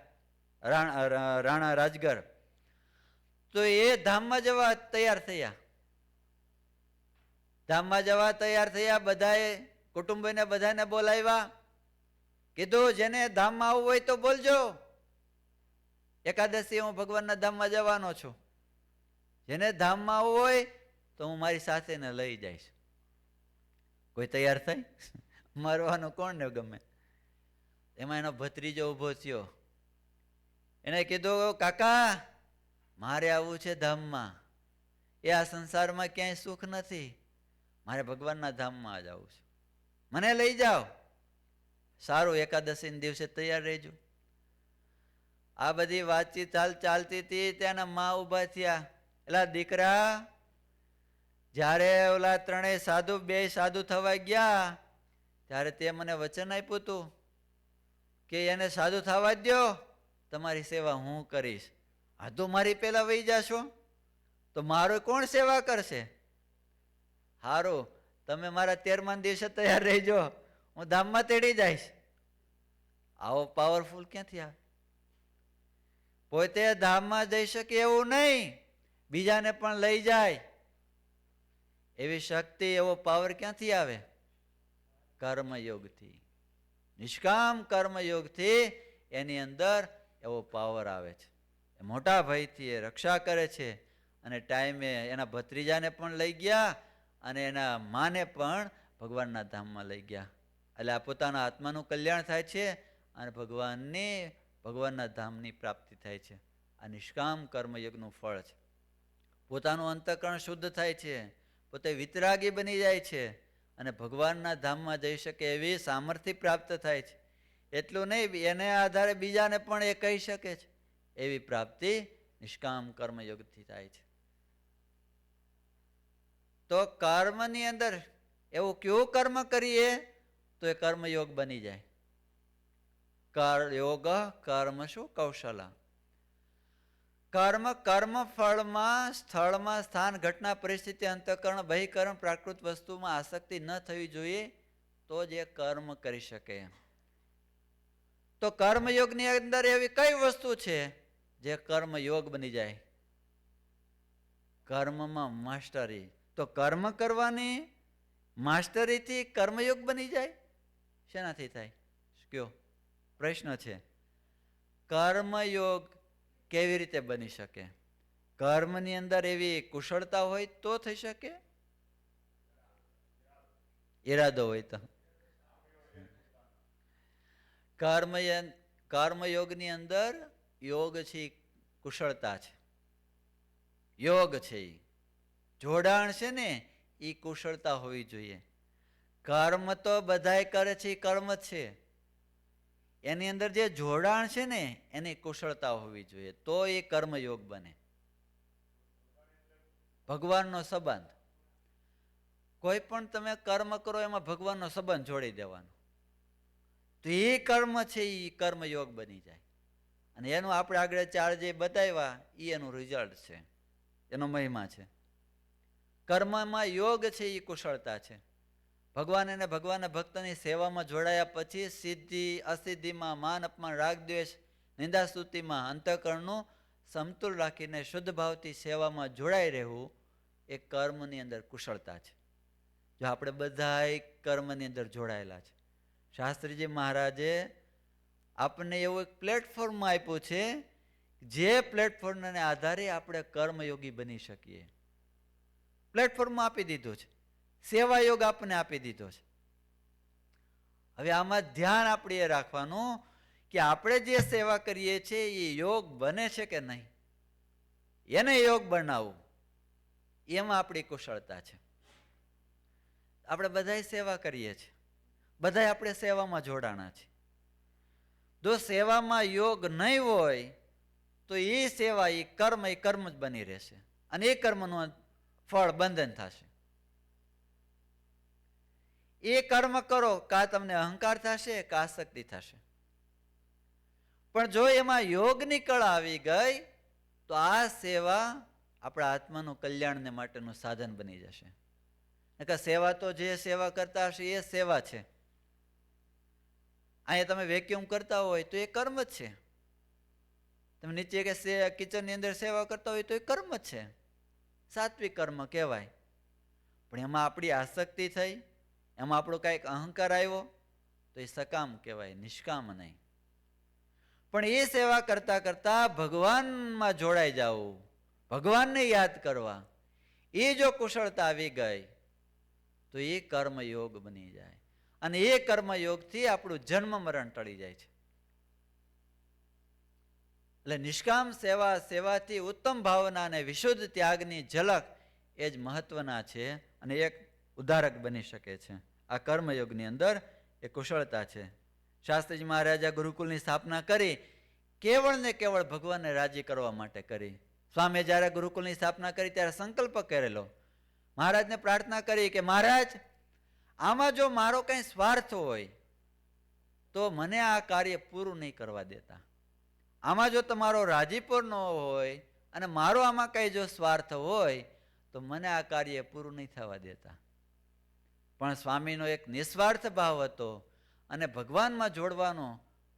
A: રાણા રાજગર, તો એ ધામમાં જવા તૈયાર થયા. ધામમાં જવા તૈયાર થયા, બધાએ કુટુંબને બધાને બોલાવ્યા. કીધું જેને ધામમાં આવવું હોય તો બોલજો, એકાદશી હું ભગવાનના ધામમાં જવાનો છું. જેને ધામમાં આવવું હોય તો હું મારી સાથે ને લઈ જઈશ. કોઈ તૈયાર થાય? મરવાનું કોણને ગમે. એમાં એનો ભત્રીજો ઉભો થયો. એને કીધું કાકા મારે આવવું છે ધામમાં, એ આ સંસારમાં ક્યાંય સુખ નથી, મારે ભગવાનના ધામમાં જ આવવું છે, મને લઈ જાઓ. સારું, એકાદશીના દિવસે તૈયાર રહેજો. આ બધી વાતચીત ચાલતી હતી ત્યાંના મા ઉભા થયા. એલા દીકરા, જ્યારે ઓલા 3 સાધુ 2 સાધુ થવા ગયા ત્યારે તે મને વચન આપ્યું હતું કે એને સાધુ થવા દો, તમારી સેવા હું કરીશ. આ તો મારી પેલા વહી જાશો તો મારો કોણ સેવા કરશે? હારું, તમે મારા 13મા દિવસે તૈયાર રહેજો, હું ધામમાં તેડી જઈશ. આવો પાવરફુલ ક્યાંથી આવે? પોતે ધામમાં જઈ શકે એવું નહીં, બીજાને પણ લઈ જાય એવી શક્તિ, એવો પાવર ક્યાંથી આવે? કર્મયોગથી. નિષ્કામ કર્મયોગથી એની અંદર એવો પાવર આવે છે. મોટા ભયથી એ રક્ષા કરે છે. અને ટાઈમે એના ભત્રીજાને પણ લઈ ગયા અને એના માને પણ ભગવાનના ધામમાં લઈ ગયા. એટલે આ પોતાના આત્માનું કલ્યાણ થાય છે અને ભગવાનના ધામની પ્રાપ્તિ થાય છે. આ નિષ્કામ કર્મયોગનું ફળ છે. પોતાનું અંતઃકરણ શુદ્ધ થાય છે, પોતે વિતરાગી બની જાય છે અને ભગવાનના ધામમાં જઈ શકે એવી સામર્થ્ય પ્રાપ્ત થાય છે. એટલું નહીં, એને આધારે બીજાને પણ એ કહી શકે છે. એવી પ્રાપ્તિ નિષ્કામ કર્મયોગથી થાય છે. તો કર્મની અંદર એવું કેવું કર્મ કરીએ તો એ કર્મયોગ બની જાય. યોગ કર્મ શું કૌશલ. કર્મ કર્મ ફળમાં સ્થળમાં સ્થાન ઘટના પરિસ્થિતિ અંતઃકરણ બહિકરણ પ્રાકૃત વસ્તુમાં આસક્તિ ન થવી જોઈએ તો જ એ કર્મ કરી શકે. તો કર્મયોગની અંદર એવી કઈ વસ્તુ છે જે કર્મયોગ બની જાય? કર્મમાં માસ્ટરી. તો કર્મ કરવાની માસ્ટરીથી કર્મયોગ બની જાય? શેનાથી થાય કયો? પ્રશ્ન છે. કર્મયોગ કેવી રીતે બની શકે? કર્મની અંદર એવી કુશળતા હોય તો થઈ શકે, ઈરાદો હોય તો. કર્મયોગની અંદર યોગ છે, કુશળતા છે. યોગ છે, જોડાણ છે ને, એ કુશળતા હોવી જોઈએ. કર્મ તો બધાય કરે છે, કર્મ જ છે. એની અંદર જે જોડાણ છે ને એની કુશળતા હોવી જોઈએ તો એ કર્મયોગ બને. ભગવાનનો સંબંધ, કોઈ પણ તમે કર્મ કરો એમાં ભગવાનનો સંબંધ જોડી દેવાનો, તો એ કર્મ છે એ કર્મયોગ બની જાય. અને એનું આપણે આગળ ચાર જે બતાવ્યા એ એનું રિઝલ્ટ છે, એનો મહિમા છે. કર્મમાં યોગ છે એ કુશળતા છે. ભગવાન અને ભગવાનના ભક્તની સેવામાં જોડાયા પછી સિદ્ધિ અસિદ્ધિમાં માન અપમાન રાગ દ્વેષ નિંદા સ્તુતિમાં અંતઃકરણનું સમતુલ રાખીને શુદ્ધ ભાવથી સેવામાં જોડાઈ રહેવું એ કર્મની અંદર કુશળતા છે. જો આપણે બધા કર્મની અંદર જોડાયેલા છે. શાસ્ત્રીજી મહારાજે આપણને એવું એક પ્લેટફોર્મ આપ્યું છે, જે પ્લેટફોર્મને આધારે આપણે કર્મયોગી બની શકીએ. પ્લેટફોર્મ આપી દીધું છે, સેવા યોગ આપણને આપી દીધો છે. હવે આમાં ધ્યાન આપણે એ રાખવાનું કે આપણે જે સેવા કરીએ છીએ એ યોગ બને છે કે નહીં, એને યોગ બનાવવું એમાં આપણી કુશળતા છે. આપણે બધાય સેવા કરીએ છીએ, બધાય આપણે સેવામાં જોડાણા છે. જો સેવામાં યોગ નહીં હોય તો એ સેવા એ કર્મ જ બની રહેશે અને એ કર્મનું ફળ બંધન થશે. એ કર્મ કરો કા તમને અહંકાર થશે કા આસક્તિ થશે. પણ જો એમાં યોગની કળા આવી ગઈ તો આ સેવા આપણા આત્માનું કલ્યાણને માટેનું સાધન બની જશે. સેવા તો જે સેવા કરતા હશે એ સેવા છે. અહીંયા તમે વેક્યુમ કરતા હોય તો એ કર્મ જ છે. તમે નીચે કે કિચનની અંદર સેવા કરતા હોય તો એ કર્મ જ છે, સાત્વિક કર્મ કહેવાય. પણ એમાં આપણી આસક્તિ થઈ, એમાં આપણો કાંઈક અહંકાર આવ્યો તો એ સકામ કહેવાય, નિષ્કામ નહીં. પણ એ સેવા કરતા કરતા ભગવાનમાં જોડાઈ જવું, ભગવાનને યાદ કરવા, એ જો કુશળતા આવી ગઈ તો એ કર્મયોગ બની જાય. અને એ કર્મયોગથી આપણું જન્મ મરણ ટળી જાય છે. એટલે નિષ્કામ સેવાથી ઉત્તમ ભાવના અને વિશુદ્ધ ત્યાગની ઝલક એ જ મહત્વના છે અને એક ઉદાહરક બની શકે છે. આ કર્મયોગની અંદર એ કુશળતા છે. શાસ્ત્રીજી મહારાજા ગુરુકુલની સ્થાપના કરી કેવળ ને કેવળ ભગવાનને રાજી કરવા માટે કરી. સ્વામીએ જ્યારે ગુરુકુલની સ્થાપના કરી ત્યારે સંકલ્પ કરેલો, મહારાજને પ્રાર્થના કરી કે મહારાજ આમાં જો મારો કંઈ સ્વાર્થ હોય તો મને આ કાર્ય પૂરું નહીં કરવા દેતા. આમાં જો તમારો રાજીપો ન હોય અને મારો આમાં કંઈ જો સ્વાર્થ હોય તો મને આ કાર્ય પૂરું નહીં થવા દેતા. પણ સ્વામીનો એક નિસ્વાર્થ ભાવ હતો અને ભગવાનમાં જોડવાનો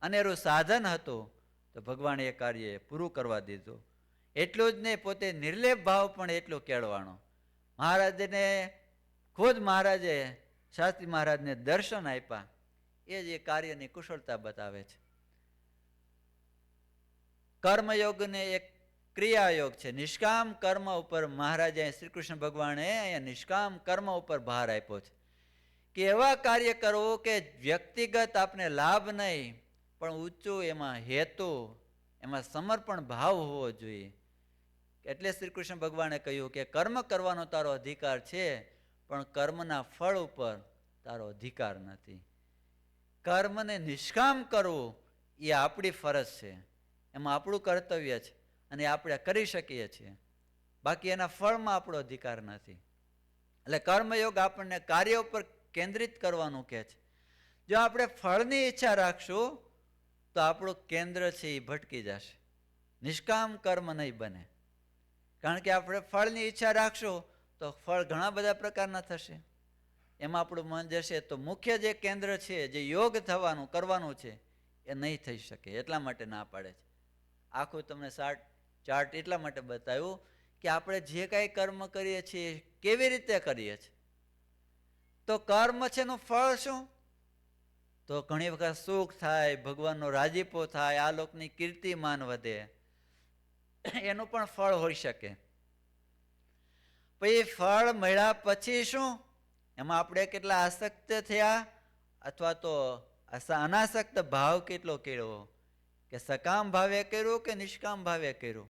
A: અનેરું સાધન હતું તો ભગવાને એ કાર્ય પૂરું કરવા દીધું. એટલું જ નહીં, પોતે નિર્લેપ ભાવ પણ એટલો કેળવાનો. મહારાજને ખુદ મહારાજે શાસ્ત્રી મહારાજને દર્શન આપ્યા, એ જ એ કાર્યની કુશળતા બતાવે છે. કર્મયોગને એક ક્રિયાયોગ છે. નિષ્કામ કર્મ ઉપર મહારાજે શ્રી કૃષ્ણ ભગવાને અહીંયા નિષ્કામ કર્મ ઉપર ભાર આપ્યો છે કે એવા કાર્ય કરવું કે વ્યક્તિગત આપને લાભ નહીં પણ ઊંચું એમાં હેતુ, એમાં સમર્પણ ભાવ હોવો જોઈએ. એટલે શ્રી કૃષ્ણ ભગવાને કહ્યું કે કર્મ કરવાનો તારો અધિકાર છે પણ કર્મના ફળ ઉપર તારો અધિકાર નથી. કર્મને નિષ્કામ કરવું એ આપણી ફરજ છે, એમાં આપણું કર્તવ્ય છે અને આપણે કરી શકીએ છીએ, બાકી એના ફળમાં આપણો અધિકાર નથી. એટલે કર્મયોગ આપણને કાર્ય ઉપર કેન્દ્રિત કરવાનું કહે છે. જો આપણે ફળની ઈચ્છા રાખશું તો આપણું કેન્દ્ર છે એ ભટકી જશે, નિષ્કામ કર્મ નહીં બને. કારણ કે આપણે ફળની ઈચ્છા રાખશું તો ફળ ઘણા બધા પ્રકારના થશે, એમાં આપણું મન જશે તો મુખ્ય જે કેન્દ્ર છે, જે યોગ થવાનું કરવાનું છે, એ નહીં થઈ શકે. એટલા માટે ના પાડે છે. આખું તમને ચાર્ટ એટલા માટે બતાવ્યું કે આપણે જે કાંઈ કર્મ કરીએ છીએ કેવી રીતે કરીએ છીએ. તો કર્મ છે એનું ફળ શું? તો ઘણી વખત સુખ થાય, ભગવાનનો રાજીપો થાય, આ લોકની કીર્તિમાન વધે, એનું પણ ફળ હોઈ શકે. પછી ફળ મળ્યા પછી શું? એમાં આપણે કેટલા આસક્ત થયા અથવા તો અનાસક્ત ભાવ કેટલો કેળવો, કે સકામ ભાવે કર્યું કે નિષ્કામ ભાવે કર્યું.